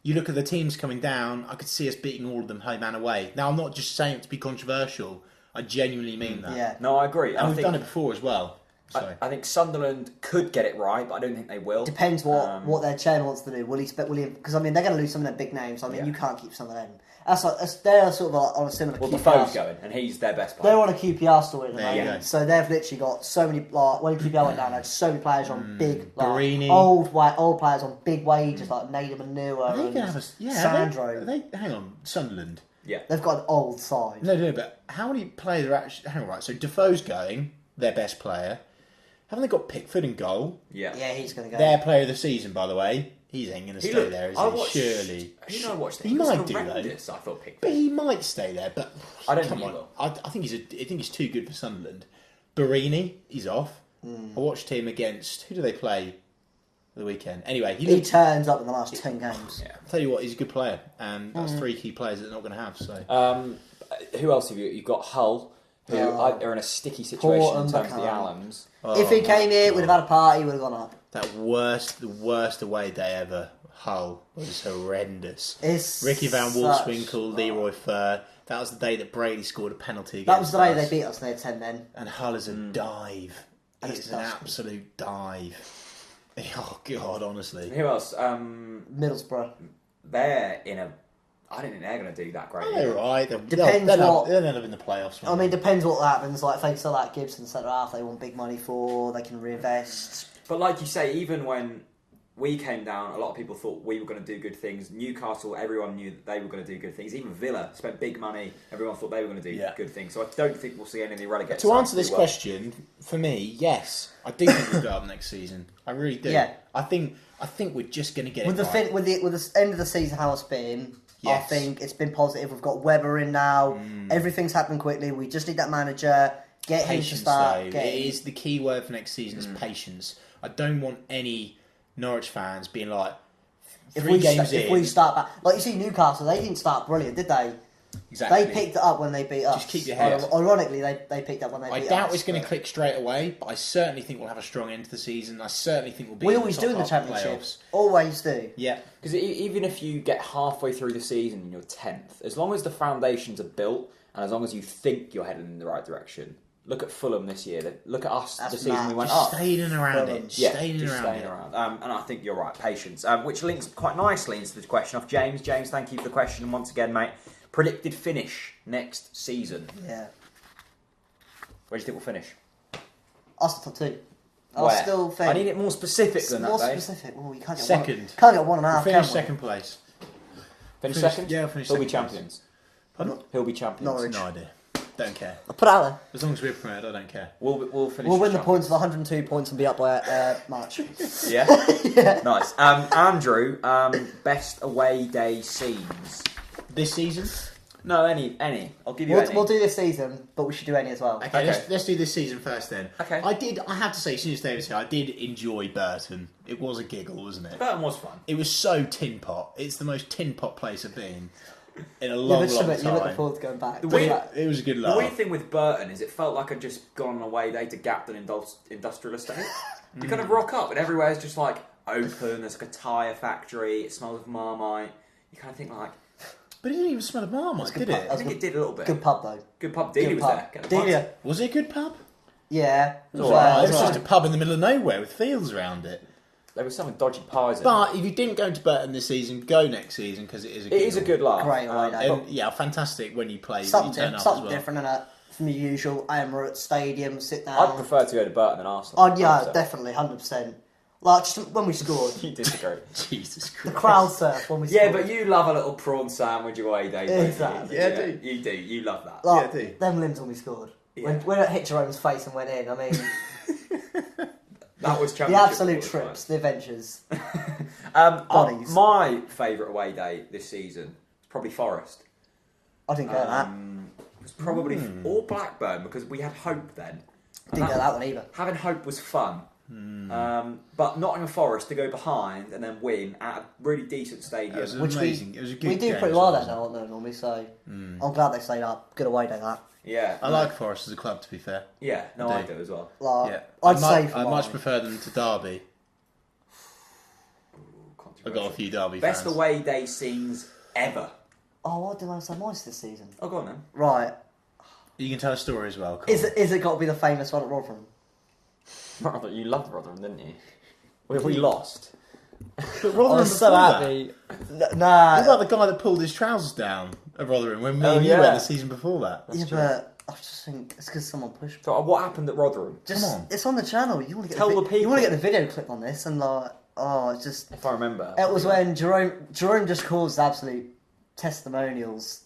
you look at the teams coming down, I could see us beating all of them home and away. Now I'm not just saying it to be controversial. I genuinely mean that. Yeah. No, I agree. And we've done it before as well. So. I think Sunderland could get it right, but I don't think they will. Depends what their chairman wants to do. Will he? Because I mean, they're going to lose some of their big names. I mean, Yeah. you can't keep some of them. They're sort of on a similar. Well, QPR Defoe's going, and he's their best player. They're on a QPR story at the There you moment, go. so they've literally got so many. Like when QPR went down, they had so many players on big, like, Barini. old players on big wages, like Nader and Manua Are they and going to have a... Sandro. Hang on, Sunderland. Yeah. They've got an old side. No, but how many players are actually... Hang on, right, so Defoe's going, their best player. Haven't they got Pickford in goal? Yeah. Yeah, he's going to go. Their player of the season, by the way. He ain't going to stay there, is he? Surely. You know, I watched it. He was might do, though. horrendous, I thought Pickford. But he might stay there, but... I don't come think he on. will. I think he's too good for Sunderland. Barini, he's off. I watched him against... Who do they play the weekend? Anyway, He turns up in the last 10 games. Yeah. I'll tell you what, he's a good player. And that's three key players that they're not going to have, so... Who else have you? You've got Hull, who are in a sticky situation Port in and terms of the Buchanan. Allams. If he came here, we'd have had a party. Would have gone up. The worst away day ever. Hull was horrendous. It's Ricky Van such- Wolfswinkel, Leroy Fur. That was the day that Brady scored a penalty against That was the day us. they beat us. And they had 10 men. And Hull is a dive. And It's it's an dusty. absolute dive. Oh God, honestly. Who else? Middlesbrough. They're in a. I don't think they're going to do that great. Oh, they're right. Depends they'll what- end up in the playoffs. I mean, depends what happens. Like, if they sell that Gibson centre half, they want big money for. They can reinvest. But like you say, even when we came down, a lot of people thought we were going to do good things. Newcastle, everyone knew that they were going to do good things. Even Villa spent big money. Everyone thought they were going to do good things. So I don't think we'll see any of the relegated To sides answer this do well. question, for me, yes, I do think we'll go up next season. I really do. Yeah. I think we're just going to get With it the right. with the end of the season, how it's been, Yes. I think it's been positive. We've got Weber in now. Everything's happening quickly. We just need that manager. Get him to Patience, start. though. Get It him. is the key word for next season is patience. I don't want any Norwich fans being like, If three games in. if we start back, like you see Newcastle, they didn't start brilliant, did they? Exactly. They picked it up when they beat us. Just keep your head. Ironically, they picked up when they I beat us. doubt it's going to but click straight away, but I certainly think we'll have a strong end to the season. I certainly think we'll be We in always the do top in the half of Championship. playoffs. Always do. Yeah. Because even if you get halfway through the season and you're 10th, as long as the foundations are built and as long as you think you're heading in the right direction, look at Fulham this year. Look at us That's the season mad. we went Just up. staying in and around Fulham. it. Yeah, Staying in just and around staying it. around. And I think you're right, patience. Which links quite nicely into the question of James. James, thank you for the question once again, mate. Predicted finish next season. Yeah. Where do you think we'll finish? Us top two. I Where? still think. I need it more specific than more that, Dave. specific. Well, you can't get Second. One, can't get one and a We'll half. finish can we? second place. Finish second? Yeah, I'll finish He'll second. be champions. Pardon? He'll be champions. Norwich. No idea. Don't care. I'll put it out there. As long as we're promoted, I don't care. We'll finish. We'll win the champions. points of 102 points and be up by March. Yeah. Nice. Andrew, best away day scenes. This season? No, any. I'll give you any. We'll do this season, but we should do any as well. Okay, Okay. let's do this season first then. Okay. I have to say, as soon as David's here, I did enjoy Burton. It was a giggle, wasn't it? Burton was fun. It was so tin pot. It's the most tin pot place I've been in a Yeah, long, but long you're looking time. forward to going back. It was a good The laugh. weird thing with Burton is it felt like I'd just gone on a way day to Gapton Industrial Estate. You kind of rock up and everywhere's just like open, there's like a tyre factory, it smells of Marmite. You kind of think like... But it didn't even smell of Marmite, did it? I think it did a little bit. Good pub though. Good pub. Delia Good was pub. there. Getting the pints. Delia. Was it a good pub? Yeah. It was It was just a pub in the middle of nowhere with fields around it. There was some dodgy pies in But if you didn't go to Burton this season, go next season because it is a good it is a good laugh. Great away day. And, yeah, fantastic when you play. Something, you turn up as something well. different in it from the usual Emirates Stadium, sit down. I'd prefer to go to Burton than Arsenal. Oh yeah, 100%. definitely, 100%. Like just when we scored, You disagree. Jesus the Christ. crowd surf when we Yeah, scored. but you love a little prawn sandwich away day. don't you? Exactly. Yeah, I do. You do. You love that. Like, Yeah, I do. them limbs when we scored. Yeah. When it hit Jerome's face and went in, I mean, That was the championship. absolute football, trips, the adventures. right? Bodies. My favourite away day this season is probably Forest. I didn't go to that. It was probably or Blackburn because we had hope then. And Didn't go to that one either. Having hope was fun. But Nottingham Forest to go behind and then win at a really decent stadium. It was Which amazing. It was a good We do game pretty as well well, there now, aren't they, normally, so Hmm. I'm glad they stayed up. Good away day, that. Yeah, I like Forest as a club, to be fair. Yeah, no, I I do. do as well. Like, Yeah, I'd say for I much mine. prefer them to Derby. I've got a few Derby Best fans. away day scenes ever. Oh, what did I say mice this season? Oh, go on then. Right. You can tell a story as well. Cool. Is it got to be the famous one at Rotherham? You loved Rotherham, didn't you? We lost. But I Rotherham was so before that. happy. What Nah. about the guy that pulled his trousers down at Rotherham when me Oh, and you yeah. went the season before that? Yeah, but I just think it's because someone pushed me. So, what happened at Rotherham? Just, Come on. It's on the channel. You want to get Tell the You people. want to get the video clip on this, and like, oh, it's just. If I remember. It was when Jerome just caused absolute testimonials.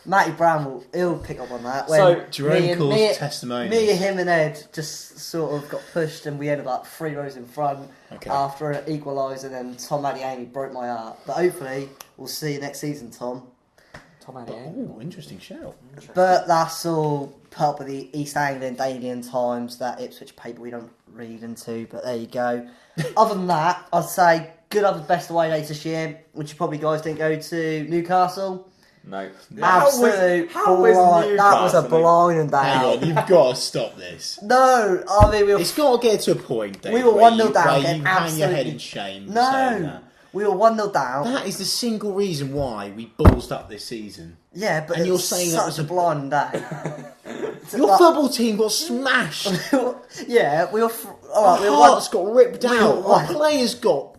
Matty Brown he'll pick up on that. When So, Jerome calls testimonials. Me, him, and Ed just sort of got pushed, and we ended up 3 rows in front Okay. after an equaliser. And then Tom Adeyemi broke my heart. But hopefully, we'll see you next season, Tom. Tom Adeyemi. Oh, interesting shout. But that's all part of the East Anglian Daily and Times, that Ipswich paper we don't read into. But there you go. Other than that, I'd say good other best away days this year, which you probably guys didn't go to Newcastle. No. Absolute how was blind. That was a Newcastle? blinding day. Hang on, you've got to stop this. No, I mean we were It's got to get to a point, Dave, We were where 1-0 you- down, where getting you hang your head absolutely- in shame. for saying no. that. We were 1-0 down. That is the single reason why we ballsed up this season. Yeah, but And you're it's saying that such was a a- blinding day. Your Like- football team got smashed. Yeah, we were. All Our right, we were hearts got ripped we were out. Our one- players got.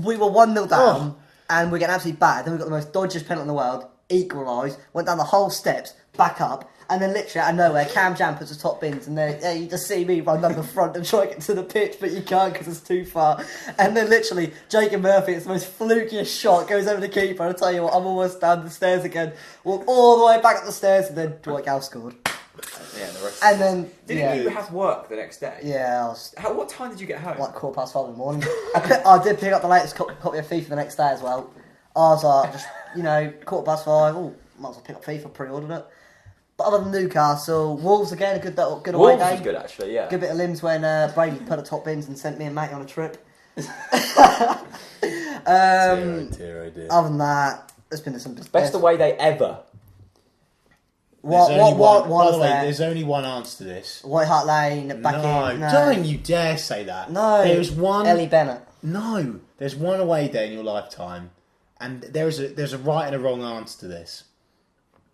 We were 1-0 down, Oh. and we're getting absolutely bad. Then we got the most dodgiest penalty in the world, equalised, went down the whole steps, back up, and then literally out of nowhere, Cam Jam puts the top bins, and then you just see me run down the front and try to get to the pitch, but you can't because it's too far. And then literally, Jacob Murphy, it's the most flukiest shot, goes over the keeper, and I tell you what, I'm almost down the stairs again, walk all the way back up the stairs, and then Dwight Gow scored. Yeah, the rest. And then, Didn't you have work the next day? yeah, I was What time did you get home? like 5:15 in the morning. I did pick up the latest copy of FIFA the next day as well. I was like, just, 5:15, oh, might as well pick up FIFA, pre-ordered it. But other than Newcastle, Wolves again, a good away Wolves game. was good actually. Yeah. Good bit of limbs when Brady put the top bins and sent me and Matty on a trip. Dear, oh dear. Other than that, there's been some Best away day ever. What There's only what one- by the was way, there? there's only one answer to this. White Hart Lane back No, in. don't you dare say that. No, There's one. Ellie Bennett. No, there's one away day in your lifetime, and there's a right and a wrong answer to this.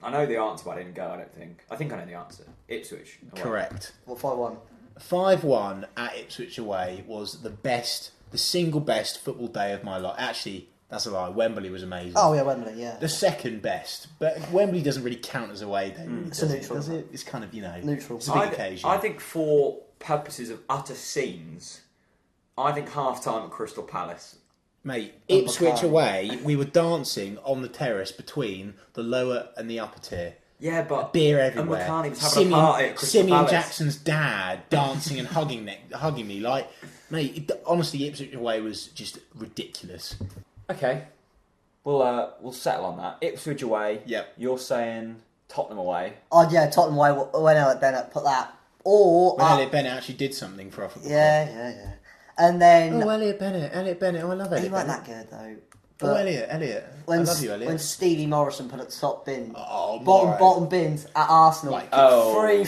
I know the answer, but I didn't go. I don't think. I think I know the answer. Ipswich. away. Correct. What 5-1? 5-1 at Ipswich away was the single best football day of my life. Actually, that's a lie. Wembley was amazing. Oh yeah, Wembley. Yeah. The second best, but Wembley doesn't really count as away day. It's a does it? neutral. Does it? It's kind of Neutral. It's a big occasion. I think for purposes of utter scenes, I think half time at Crystal Palace Mate, Ipswich away, we were dancing on the terrace between the lower and the upper tier. Yeah, but Beer everywhere. And McCartney was having a party at Crystal Simeon Palace. Jackson's dad dancing and hugging me. Like, mate, honestly, Ipswich away was just ridiculous. Okay, we'll settle on that. Ipswich away. Yep. You're saying Tottenham away. Oh yeah, Tottenham away when Elliot Bennett put that. Or When Elliot Bennett actually did something for our football club. Yeah. And then Elliot Bennett. Oh, I love Elliot he weren't Bennett. that good though. Oh, Elliot. I love you, Elliot. When Stevie Morrison put at the top bin, Oh, bottom bins at Arsenal, Like, free.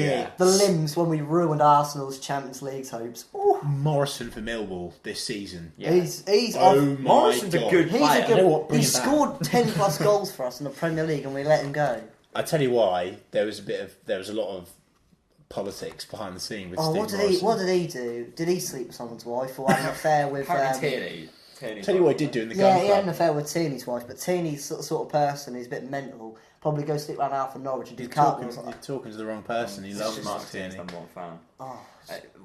yeah. The limbs when we ruined Arsenal's Champions League hopes. Ooh. Morrison for Millwall this season. Yeah. He's Oh off- my Morrison's God. a good He's player. a You know what? good. Bring He him back. scored 10 plus goals for us in the Premier League, and we let him go. I tell you why. There was a lot of politics behind the scene with Steve Morrison. What did he do? Did he sleep with someone's wife or had an affair with? Apparently Tierney. Tell you what he did do in the Yeah, gun he had an club. affair with Tierney's wife, but Tierney's sort of person who's a bit mental. Probably go sleep around Alpha Norwich and do You're cartwheels. talking to the wrong person. He loves Mark Mark Tierney's Tierney. number one fan. Oh.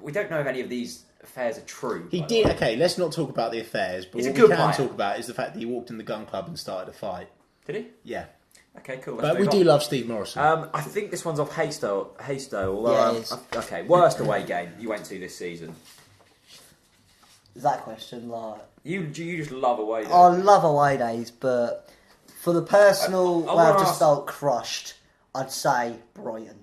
We don't know if any of these affairs are true. He by the did. way. Okay, let's not talk about the affairs. But He's a what good we can player. talk about is the fact that he walked in the gun club and started a fight. Did he? Yeah, Okay, cool. but we do love Steve Morrison. I think this one's off Haystow. Yeah, it is. Okay, worst away game you went to this season. Is that question like? You just love away days. I love away days, but for the personal I where I've wanna just ask- felt crushed, I'd say Brighton.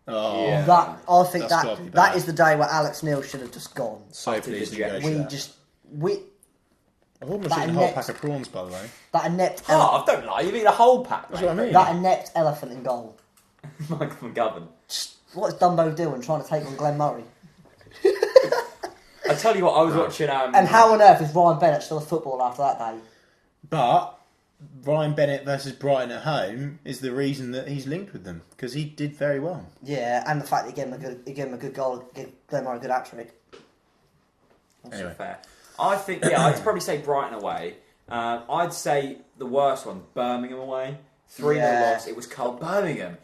Oh, Yeah. That I think That's gotta be that bad. is the day where Alex Neil should have just gone. so After pleased the to go. jet. We I've almost that eaten a whole next- pack of prawns, by the way. that inept Oh, don't lie. You mean a whole pack. That's mate. what I mean. that inept elephant in goal. Michael McGovern. What's Dumbo doing trying to take on Glenn Murray? I tell you what, I was watching. And how on earth is Ryan Bennett still a footballer after that day? But Ryan Bennett versus Brighton at home is the reason that he's linked with them because he did very well. Yeah, and the fact that he gave him a good goal, gave Glenn Murray a good hat-trick. Anyway. Fair. I think, I'd probably say Brighton away. I'd say the worst one, Birmingham away. 3-0 Yeah. loss. It was cold. Birmingham.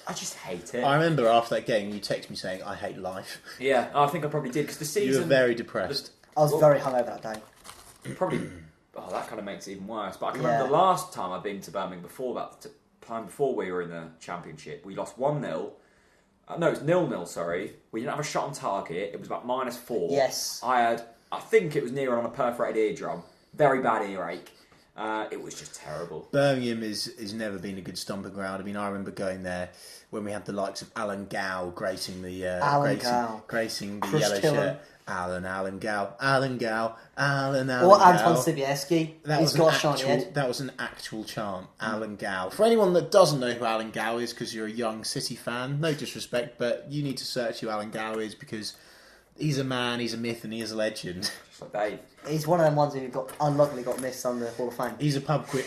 I just hate it. I remember after that game, you texted me saying, "I hate life." Yeah, I think I probably did because the season. You were very depressed. I was very hungover that day. Probably. Oh, that kind of makes it even worse. But I can Yeah. remember the last time I'd been to Birmingham before that time before we were in the Championship. We lost 1-0. No, it was 0-0. Sorry, we didn't have a shot on target. It was about -4. Yes. I think it was near on a perforated eardrum. Very bad earache. It was just terrible. Birmingham is never been a good stomping ground. I mean, I remember going there when we had the likes of Alan Gow gracing the gracing the Chris yellow Tillman. shirt. Alan Gow. Or Anton Sibieski. He's got a shiny head. That was an actual chant. Alan Gow. For anyone that doesn't know who Alan Gow is, because you're a young City fan, no disrespect, but you need to search who Alan Gow is because he's a man, he's a myth, and he is a legend. Just like Dave. He's one of them ones who unluckily got missed on the Hall of Fame. He's a pub quiz.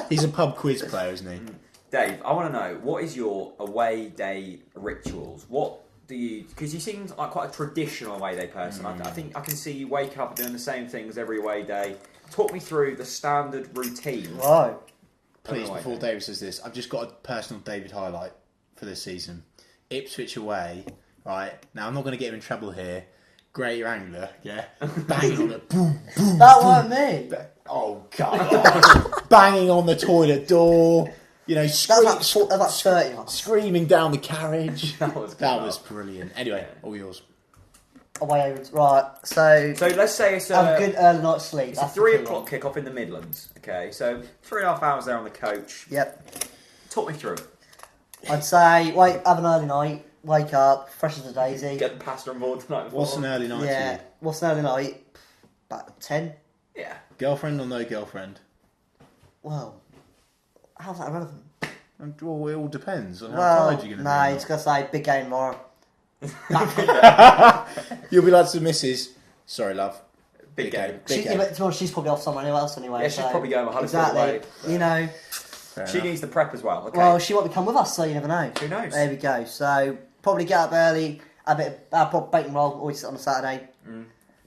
He's a pub quiz player, isn't he? Dave, I want to know, what is your away day rituals? What do you... Because you seem like quite a traditional away day person. I think I can see you wake up doing the same things every away day. Talk me through the standard routine. Right. Please, Away before day. David says this, I've just got a personal David highlight for this season. Ipswich away, right? Now, I'm not going to get him in trouble here. Great angler, yeah? Banging on it. Boom, boom. That weren't me. Oh, God. Banging on the toilet door. You know, That's like 30 of us. screaming down the carriage. That was good That enough. was brilliant. Anyway, all yours. Away over. Right, so So let's say it's have a good early night's sleep. it's a That's the 3 key o'clock one. kick-off in the Midlands. Okay, so 3.5 hours there on the coach. Yep. Talk me through. I'd say, have an early night, wake up, fresh as a daisy. Get the pasta on board tonight before. What's an early night Yeah. to you? What's an early night? About 10. Yeah. Girlfriend or no girlfriend? Well, how's that relevant? Well, it all depends on how Well, tired you're going to nah, be. it's going to say big game tomorrow. You'll be like to the missus. Sorry, love. Big game. Big game. But tomorrow she's probably off somewhere else anyway. Yeah, she's so- probably going with Exactly. Huddersfield away. You know, Fair She enough. needs the prep as well. Okay. well, she might be coming with us, so you never know. Who knows? There we go. So, probably get up early, a bit of proper bacon roll, always on a Saturday,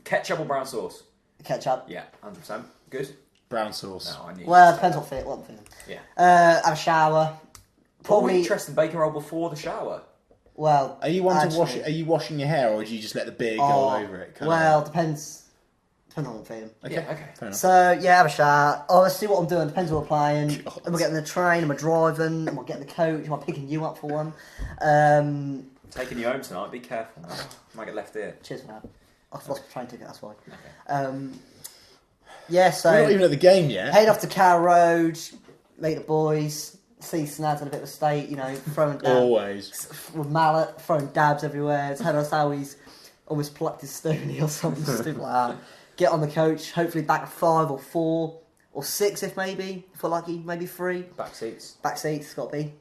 Ketchup or brown sauce? catch up. Yeah, 100%. Good. Brown sauce. No, I need Well, depends what I'm feeling. Yeah. Have a shower. Probably Probably, interesting bacon roll before the shower. well... Are you one to actually- wash? Are you washing your hair, or do you just let the beer go all over it? Kinda? Well, depends Depends on what I'm feeling. Okay, Yeah, okay. fair enough. So, yeah, have a shout. Oh, let's see what I'm doing. Depends what we're playing. God. Am I getting the train? Am I driving? Am I getting the coach? Am I picking you up for one? Taking you home tonight, be careful. Might get left here. Cheers for that. I've lost my train ticket, that's why. Okay. Yeah, so... We're not even at the game yet. Head off to Carrow Road, meet the boys, see Snads in a bit of a state, you know, throwing dabs. Always. With mallet, throwing dabs everywhere. Tell us how he's almost plucked his stony or something stupid like that. Get on the coach, hopefully back at 5 or 4 or 6 if maybe, if we're lucky, maybe 3. Back seats. Back seats, it's got to be.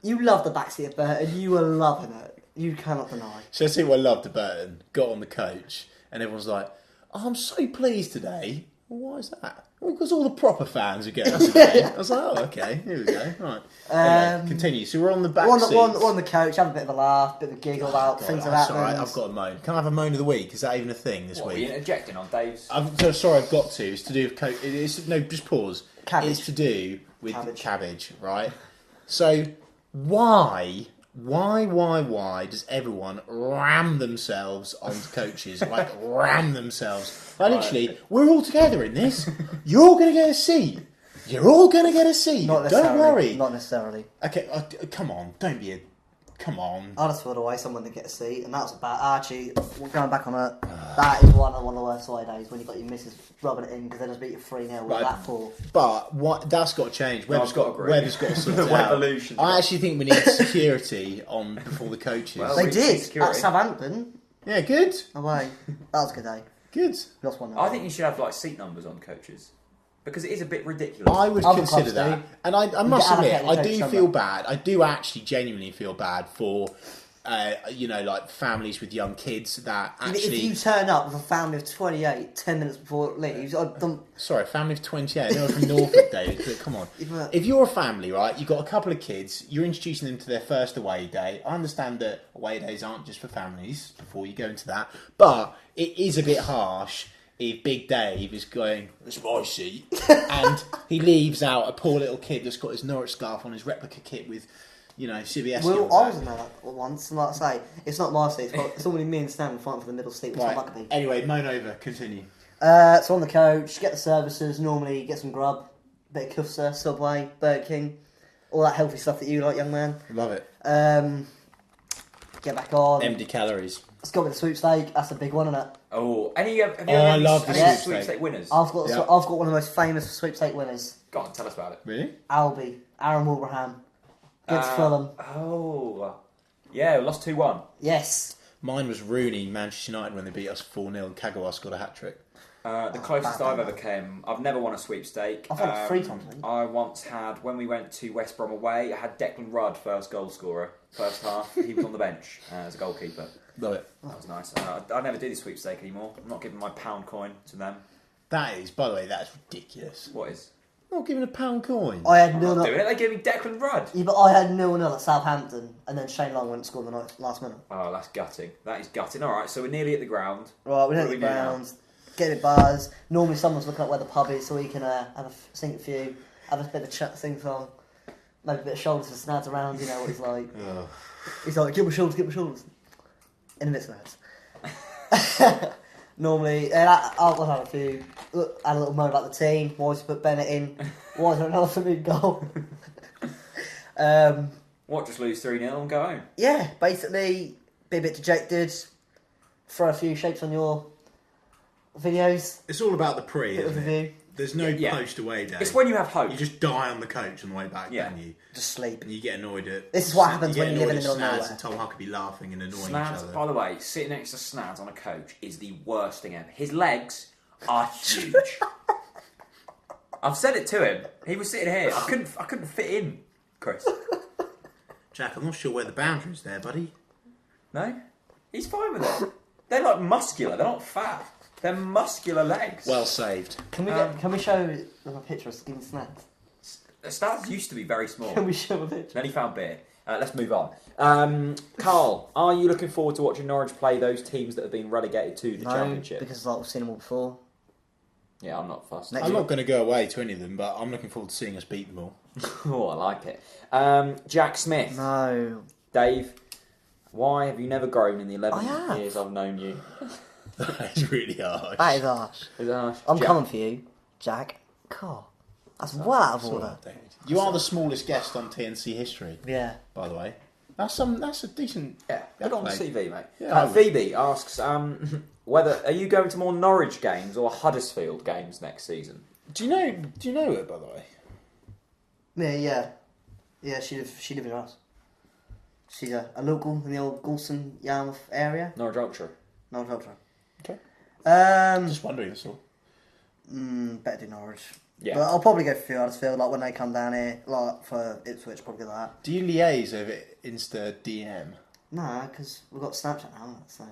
You love the back seat of Burton, you were loving it. You cannot deny. So I see what I loved at Burton. Got on the coach, and everyone's like, "Oh, I'm so pleased today." Well, why is that? Well, because all the proper fans are getting us today. I was like, "Oh, okay, here we go." Right. Anyway, continue. So we're on the back seats. On the coach, have a bit of a laugh, bit of a giggle about things that's about all right. I've got a moan. Can I have a moan of the week? Is that even a thing this What, are week? you interjecting on Dave's? I'm so sorry. I've got to. It's to do with no, just pause. Cabbage. It's to do with Cabbage. cabbage, right? So why does everyone ram themselves onto coaches? Like ram themselves. Like literally, we're all together in this. You're all going to get a seat. You're all going to get a seat. Not necessarily. Don't worry. Not necessarily. Okay, come on. Don't be a. Come on. I just thought away someone to get a seat, and that was bad. Actually, we're going back on it. That is one of the worst away days when you got your missus rubbing it in because they just beat you 3-0 with Right. that 4. But what that's got to change. Weber's got to sort it out. Evolution. I actually think we need security on before the coaches. Well, They we did see security. at Southampton Yeah, good. away. That was a good day. Good. Lost 1-0. I think you should have like seat numbers on coaches because it is a bit ridiculous. I would Other consider clubs that. do. And I must get admit, allocated I coach do somewhere. feel bad. I do actually genuinely feel bad for, like families with young kids that actually... If you turn up with a family of 28 10 minutes before it leaves, I don't... Sorry, family of 28. No, from Norfolk, David. But come on. If you're a family, right, you've got a couple of kids, you're introducing them to their first away day. I understand that away days aren't just for families, before you go into that. But it is a bit harsh if Big Dave is going, "It's my seat," and he leaves out a poor little kid that's got his Norwich scarf on, his replica kit with, CBS. Well, I was in that once, and like I say, it's not my seat, it's normally me and Stan fighting for the middle seat, which Right. I'm not going to be. Anyway, moan over. Continue. So on the coach, get the services, normally get some grub, bit of kufsa, Subway, Burger King, all that healthy stuff that you like, young man. Love it. Get back on. Empty calories. Let's go with the sweepstake, that's a big one, isn't it? Oh, have you ever I any- love the any sweepstake. winners? I've got Yeah. I've got one of the most famous sweepstake winners, Go on, tell us about it. Really? Albi, Aaron Wilbraham, against Fulham. Oh, yeah, we lost 2-1. Yes. Mine was Rooney, Manchester United, when they beat us 4-0. Kagawa got a hat-trick. The closest I've ever came, I've never won a sweepstake. I've won it 3 times, I think. I once had, when we went to West Brom away, I had Declan Rudd, first goal scorer, first half. He was on the bench as a goalkeeper. Love it. That was nice. I never do the sweepstake anymore. I'm not giving my £1 coin to them. That is, by the way, that's ridiculous. What is? Not giving a £1 coin. I had I'm nil. not doing it. They gave me Declan Rudd. Yeah, but I had 0-0 at Southampton, and then Shane Long went and scored the last minute. Oh, that's gutting. That is gutting. All right, so we're nearly at the ground. Right, we're What at do the we do now? ground, get a buzz. Normally someone's looking at where the pub is so we can sing a few, have a bit of chat, sing song, maybe a bit of shoulders for Snads around, you know what he's like. Ugh. He's like, give me shoulders. In a bit, Snads. Normally, I'll have a few, had a little moan about the team, why did you put Bennett in, why is there another for me goal? What, just lose 3-0 and go home? Yeah, basically, be a bit dejected, throw a few shapes on your videos, It's all about the pre, bit of isn't it? review, There's no Yeah. post-away day. It's when you have hope. You just die on the coach on the way back, Yeah. don't you? just sleep. And you get annoyed at... This is what happens get when you live in annoyed the middle of at Snads nowhere. and Tom Huckabee laughing and annoying each Snads, other. by the way, sitting next to Snads on a coach is the worst thing ever. His legs are huge. I've said it to him. He was sitting here. I couldn't fit in, Chris. Jack, I'm not sure where the boundary is there, buddy. No? He's fine with it. They're like muscular. They're not fat. They're muscular legs. Well saved. Can we show them a picture of Skinny Snads? Snads used to be very small. Can we show a picture? Then he found beer. Let's move on. Carl, are you looking forward to watching Norwich play those teams that have been relegated to the Championship? Because like we've seen them all before. Yeah, I'm not fussed. Next I'm not going to go away to any of them, but I'm looking forward to seeing us beat them all. Oh, I like it. Jack Smith. No. Dave, why have you never grown in the 11 I have. years I've known you? That is really harsh. That is harsh. Is it harsh? I'm Jack. coming for you, Jack. God, that's well out of It's all order. right, David. You are the smallest guest on TNC history, Yeah. by the way. That's a decent... Yeah, put it on the accolade. CV, mate. Yeah, Phoebe asks, whether are you going to more Norwich games or Huddersfield games next season? Do you know her, by the way? Yeah. She live in us. She's a local in the old Goulston, Yarmouth area. Norwich Ultra. Norwich Ultra. Okay. Um, Just wondering, that's all. better do Norwich. Yeah. But I'll probably go for Huddersfield, like when they come down here, like for Ipswich, probably like that. Do you liaise over Insta DM? No, because we've got Snapchat now, so.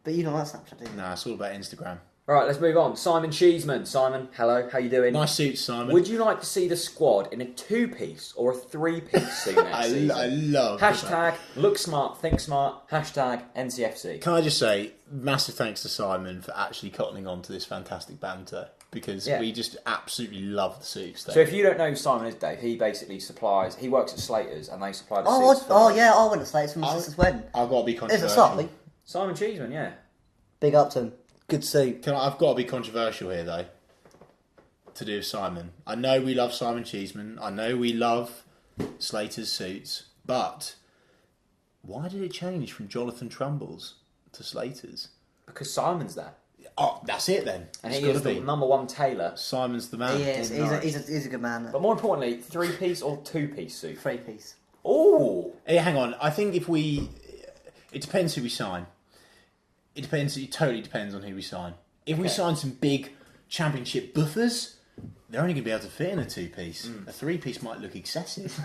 But you don't like Snapchat, do you? Nah, it's all about Instagram. Right, let's move on. Simon Cheeseman. Simon, hello, how you doing? Nice suits, Simon. Would you like to see the squad in a 2-piece or a 3-piece suit next season? I love Hashtag look smart, think smart. Hashtag NCFC. Can I just say, massive thanks to Simon for actually cottoning on to this fantastic banter, because we just absolutely love the suits. So if you don't know who Simon is, Dave, he basically supplies, he works at Slater's and they supply the Oh, suits. yeah, I went to Slates from my sister's wedding. I've got to be Is it controversial. sorry? Simon Cheeseman, yeah. Big up to him. Good suit. I've got to be controversial here, though, to do with Simon. I know we love Simon Cheeseman. I know we love Slater's suits. But why did it change from Jonathan Trumbull's to Slater's? Because Simon's there. Oh, that's it then. And It's he gotta is the be. number one tailor. Simon's the man. He is. in Norwich. He's a good man. But more importantly, 3-piece or 2-piece suit? 3-piece. Oh! Hey, hang on. I think it depends who we sign. It depends. It totally depends on who we sign. If we sign some big championship buffers, they're only going to be able to fit in a 2-piece. A 3-piece might look excessive.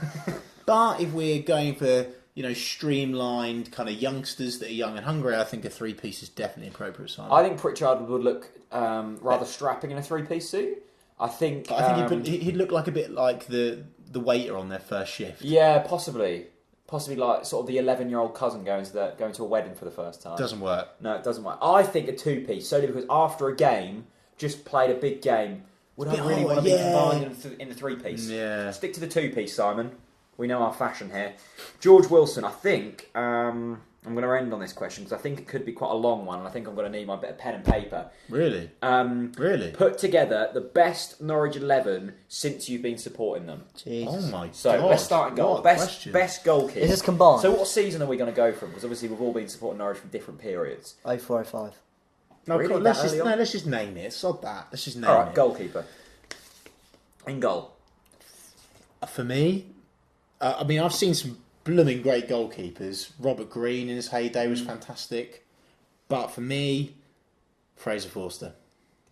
But if we're going for streamlined kind of youngsters that are young and hungry, I think a 3-piece is definitely appropriate. Simon. I think Pritchard would look rather strapping in a 3-piece suit. I think he'd look like a bit like the waiter on their first shift. Yeah, possibly like sort of the 11-year-old cousin going to a wedding for the first time. Doesn't work. No, it doesn't work. I think a 2-piece solely because after a game, just played a big game, would I really want to be combined in the 3-piece? Yeah. Stick to the 2-piece, Simon. We know our fashion here. George Wilson, I think I'm going to end on this question because I think it could be quite a long one, and I think I'm going to need my bit of pen and paper. Really? Really? Put together the best Norwich 11 since you've been supporting them. Jesus. Oh my god! So let's start in goal. What a Best question. best goalkeeper. Is this combined? So what season are we going to go from? Because obviously we've all been supporting Norwich from different periods. 0405. No, Really? come on, That early on? let's just name it. Sod that. Let's just name All right, it. goalkeeper. In goal. For me, I mean, I've seen some blooming great goalkeepers. Robert Green in his heyday was fantastic. But for me, Fraser Forster.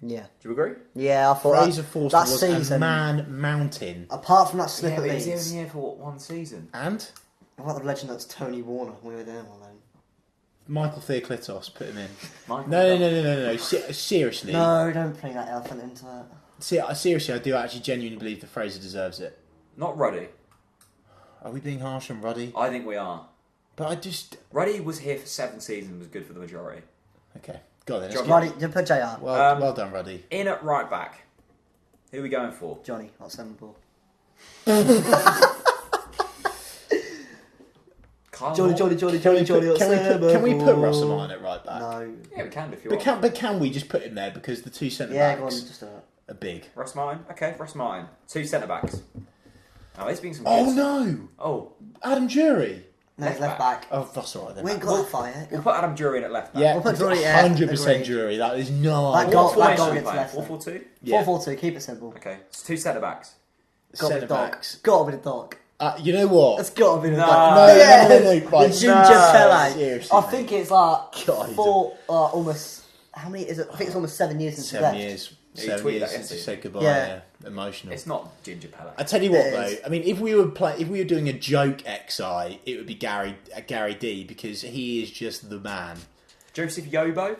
Yeah. Do you agree? Yeah, I thought Fraser Forster that was season, a man mountain. apart from that slip Yeah, at but he's Leeds, only here for what, one season. And what the legend that's Tony Warner when we were there one then. Michael Theoklitos, put him in. Michael No. Seriously. No, don't bring that elephant into it. Seriously, I do actually genuinely believe that Fraser deserves it. Not Ruddy. Are we being harsh on Ruddy? I think we are. But I just... Ruddy was here for 7 seasons, was good for the majority. Okay, go on then. Johnny. Roddy, you put JR. Well done, Ruddy. In at right back. Who are we going for? Johnny, not seven ball. Johnny. Can we put Russell Martin at right back? No. Yeah, we can if you But want. can we just put him there because the two centre Yeah, go on, backs just do it. are big? Russ Martin? Okay, Russ Martin. 2 centre-backs. Oh, there's been some good... Oh no! Oh, Adam Jury. No, Left left back. back. Oh, that's all right then. We ain't got that far yet. we'll put Adam Drury in at left back. Yeah, We'll put Drury, yeah, 100% agreed. Jury. That is no That idea. goal- What formation are we gets playing? left. 4-4-2? Yeah. 4-4-2, keep it simple. Okay, it's 2 centre-backs. Got to be Centre the dog. backs. Got to be the dog. You know what? That's got to be the No. dog. No, Yes! no. Right, The ginger no, Pele. seriously, I mate. think it's like God, almost. How many is it? I think it's almost 7 years since he 7 left. years. Yeah, you 7 tweeted years that since he yesterday. said goodbye. Yeah. Yeah. Emotional. It's not Ginger Pella. I tell you what, It though. is. I mean, if we were doing a joke XI, it would be Gary D because he is just the man. Joseph Yobo?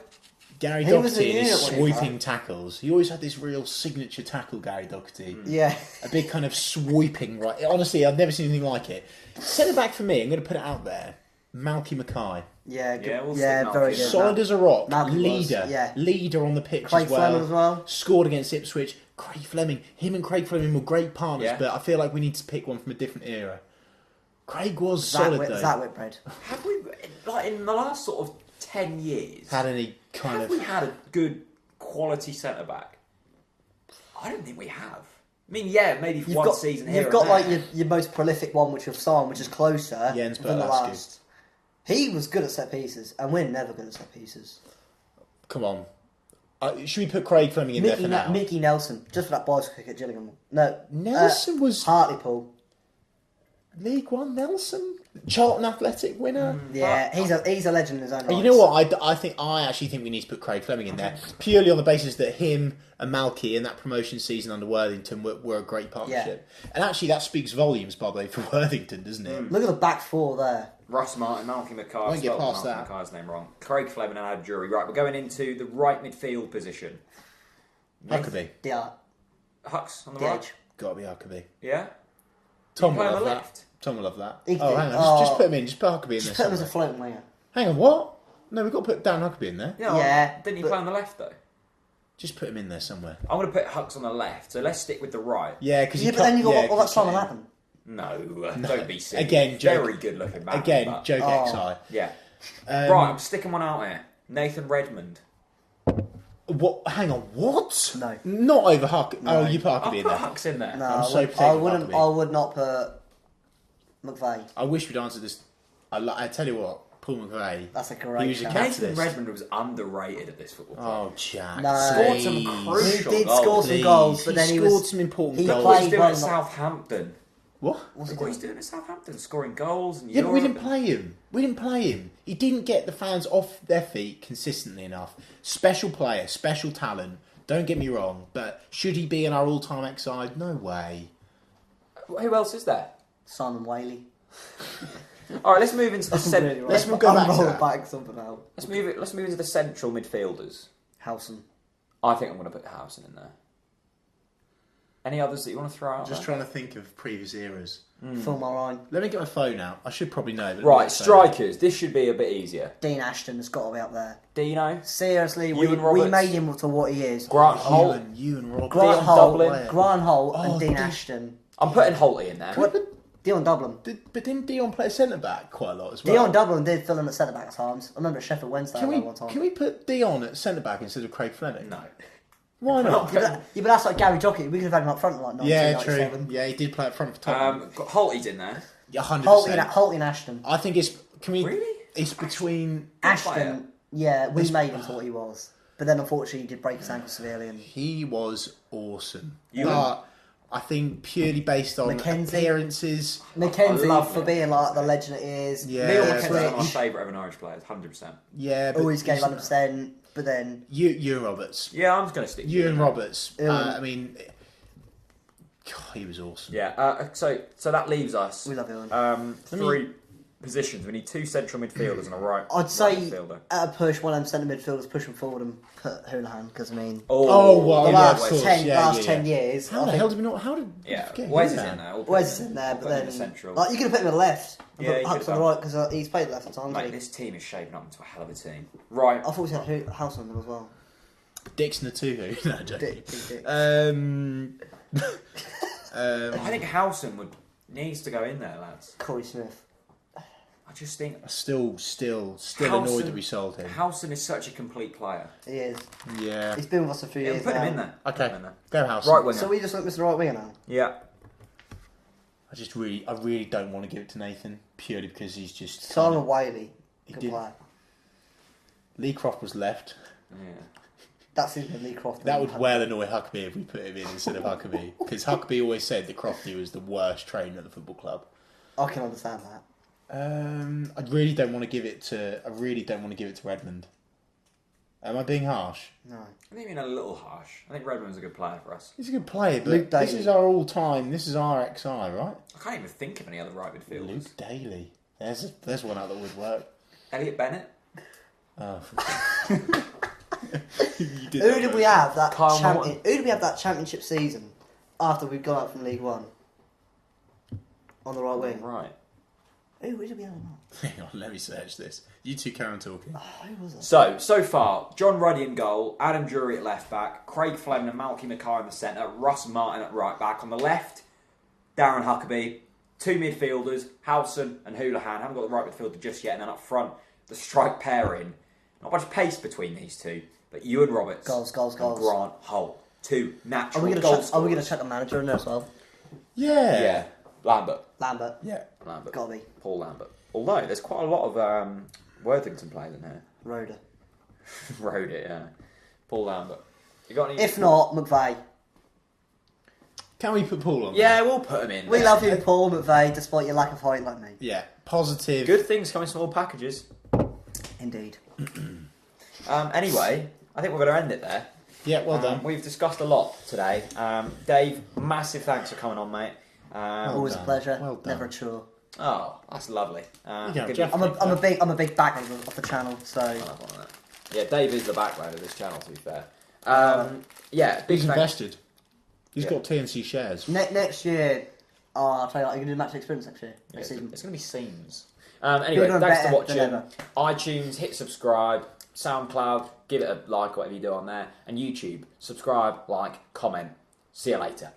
Gary He was Doherty a and his unit when he sweeping tackles. He always had this real signature tackle, Gary Doherty. Yeah. A big kind of sweeping right. Honestly, I've never seen anything like it. Centre back for me, I'm going to put it out there. Malky Mackay. Yeah, good. Yeah, we'll stick yeah, Malky very in. good. Solid as a rock. Malky was, leader. yeah. Leader on the pitch Craig as well. Fleming as well. Scored against Ipswich. Craig Fleming. Him and Craig Fleming were great partners, Yeah. but I feel like we need to pick one from a different era. Craig was solid, though. Zach Whitbread. Have we, like in the last sort of 10 years had any kind have of... we had a good quality centre back? I don't think we have. I mean, yeah, maybe for one season here. You've got and there. like your most prolific one, which you've signed, which is closer Jens than the Berlaski. last. He was good at set pieces, and we're never good at set pieces. Come on. Should we put Craig Fleming in there for now? Mickey Nelson, just for that bicycle kick at Gillingham. No, Nelson was Hartlepool. League One Nelson? Charlton Athletic winner? Yeah, he's a legend in his own right. You know what? I actually think we need to put Craig Fleming in there purely on the basis that him and Malky in that promotion season under Worthington were a great partnership. Yeah. And actually, that speaks volumes, by the way, for Worthington, doesn't it? Look at the back four there. Russ Martin, Malky Mackay. Won't get past Malky that. Mackay's name wrong. Craig Fleming and Adam Drury. Right, we're going into the right midfield position. Huckabee. Yeah. Hucks on the DH. right. Got to be Huckabee. Yeah. Tom will play on love the that. left. Tom will love that. He Oh, could- hang on. Just put him in. Just put Huckabee in there Just put him as a somewhere. floating winger. Hang on, what? No, we've got to put Dan Huckabee in there. Yeah, Didn't he but- play on the left, though? Just put him in there somewhere. I'm going to put Hucks on the left, so let's stick with the right. Yeah, because Yeah, but then you got all that Simon Lappin. No, don't be silly. Again, joke. Very good looking man. Again, but- joke XI. Yeah. Right, I'm sticking one out here. Nathan Redmond. What? Hang on, what? No. Not over Huck. No. Oh, you put I'll Huckabee in put there. Hucks in there. No, I'm so I protective wouldn't. of I Huckabee. would not put McVeigh. I wish we'd answered this. I tell you what, Paul McVeigh. That's a great He was a shout. catalyst. Nathan Redmond was underrated at this football club. Oh, Jack. No. Scored some please. He crucial did goals. score some Please. goals, but then he scored was. some important he goals. What he's played doing well at enough. Southampton. What? What's he Look what doing? he's doing at Southampton, scoring goals and Yeah, but we Europe. didn't play him. We didn't play him. He didn't get the fans off their feet consistently enough. Special player, special talent. Don't get me wrong, but should he be in our all-time X-side? No way. Who else is there? Simon Whaley. All right, let's move into the central. Let's go back to roll that. back something out. Let's move into the central midfielders. Howson. I think I'm going to put Howson in there. Any others that you want to throw out? Just there? trying to think of previous eras. Phil Moran. Let me get my phone out. I should probably know. But let me Right, get my phone out. strikers. This should be a bit easier. Dean Ashton has got to be up there. Dino, Seriously, Ewan we Roberts. made him to what he is. Grant Holt. Ewan Roberts. Grant Dion Holt, Dublin. Grant Holt, Oh, and Dean Dean- Ashton. I'm putting Holty in there. Can we put- Dion Dublin. But didn't Dion play centre back quite a lot as well? Dion Dublin did fill in at centre back at times. I remember at Sheffield Wednesday Can one time. we put Dion at centre back instead of Craig Fleming? No. Why not? Yeah, but that's like Gary Jockey. We could have had him up front in like Yeah, 1997. true. Yeah, he did play up front for Tottenham. Holty's in there. Yeah, 100%. Holt and Ashton. I think it's. Can we? Really? It's between. Ashton, yeah, we made him to what he was. But then unfortunately he did break his ankle severely. And He was awesome. Ewan. But I think purely based on Mackenzie. appearances. Mackenzie love for him. being like the legend it is. Yeah. Neil Yeah, McKenzie's one of my Switch. favourite ever Norwich players, 100%. Yeah, but Always gave 100%, but then Ewan Roberts. Yeah, I'm just going to stick Ewan in there. Roberts. Ewan. I mean, God, he was awesome. Yeah, so that leaves us we love Ewan. three positions. We need two central midfielders and a right I'd say midfielder. at a push, one of them centre midfielders push him forward and put Houlihan because I mean Oh, well, the yeah, last of course. 10 Yeah, last yeah, 10 yeah. years. How I the think hell did we not? How did? Yeah, forget Wes him is there? in there. We'll put Wes him is in there, We'll but put him in then the central. like you could have put him on the left. And Yeah, put you Hucks could on the have right because he's played left at times. Mate, hasn't he? this team is shaping up into a hell of a team. Right. I thought we had House on them as well. Dixon the two. No, I'm joking. Dick. I think Howson needs to go in there, lads. Corey Smith. I just think Still Howson- annoyed that we sold him. Howson is such a complete player. He is. Yeah. He's been with us a few Yeah, years put now. him in there. Put Okay. him in there. Go House. Right winger. So we just look Mr. Right winger now. Yeah. I really don't want to give it to Nathan purely because he's just. Simon Whaley. He Good did. player. Lee Croft was left. Yeah. That's in Lee Croft. That would well annoy Huckabee if we put him in instead of Huckabee because Huckabee always said that Crofty was the worst trainer at the football club. I can understand that. I really don't want to give it to. Redmond. Am I being harsh? No. I think you're a little harsh. I think Redmond's a good player for us. He's a good player, but Luke this Daly. is our all-time. This is our XI, right? I can't even think of any other right midfielders. Luke Daly. There's one out that would work. Elliot Bennett. Oh. Who did we have that Kyle champion? Morton. Who did we have that championship season after we've gone out from League One? On the right wing. Right. Who did we have on that? Hang on, let me search this. You two carry on talking. Who was it? So far, John Ruddy in goal, Adam Drury at left back, Craig Fleming and Malky Mackay in the centre, Russ Martin at right back. On the left, Darren Huckabee, two midfielders, Howson and Houlihan. Haven't got the right midfielder just yet. And then up front, the strike pairing Not much pace between these two, but Ewan Roberts Goals. and Grant Hull. Two natural Are we goal going to scorers. check the manager in there as well? Yeah. Lambert. Yeah. Lambert. Gotta be. Paul Lambert. Although, there's quite a lot of Worthington players in here. Rhoda. Rode it, yeah. Paul Lambert. You got any? If not, McVeigh. Can we put Paul on? Yeah, we'll put him in. We love you, Paul McVeigh, despite your lack of height like me. Yeah. Positive. Good things come in small packages. Indeed. Anyway, I think we're going to end it there. Yeah, well done. We've discussed a lot today. Dave, massive thanks for coming on, mate. Always done. a pleasure. Well done. Never a chore. Oh, that's lovely. go, give Jeff. me- I'm a big backer of the channel, so I'll have one of that. Yeah, Dave is the backbone of this channel, to be fair. Big He's thanks. invested. He's Yeah. got TNC shares. next year. Oh, I'll tell you what, you're gonna do match experience next year. Yeah, Next it's season. going to be scenes. Anyway, Bigger and thanks for better watching. than ever. iTunes, hit subscribe. SoundCloud, give it a like, whatever you do on there. And YouTube, subscribe, like, comment. See you later.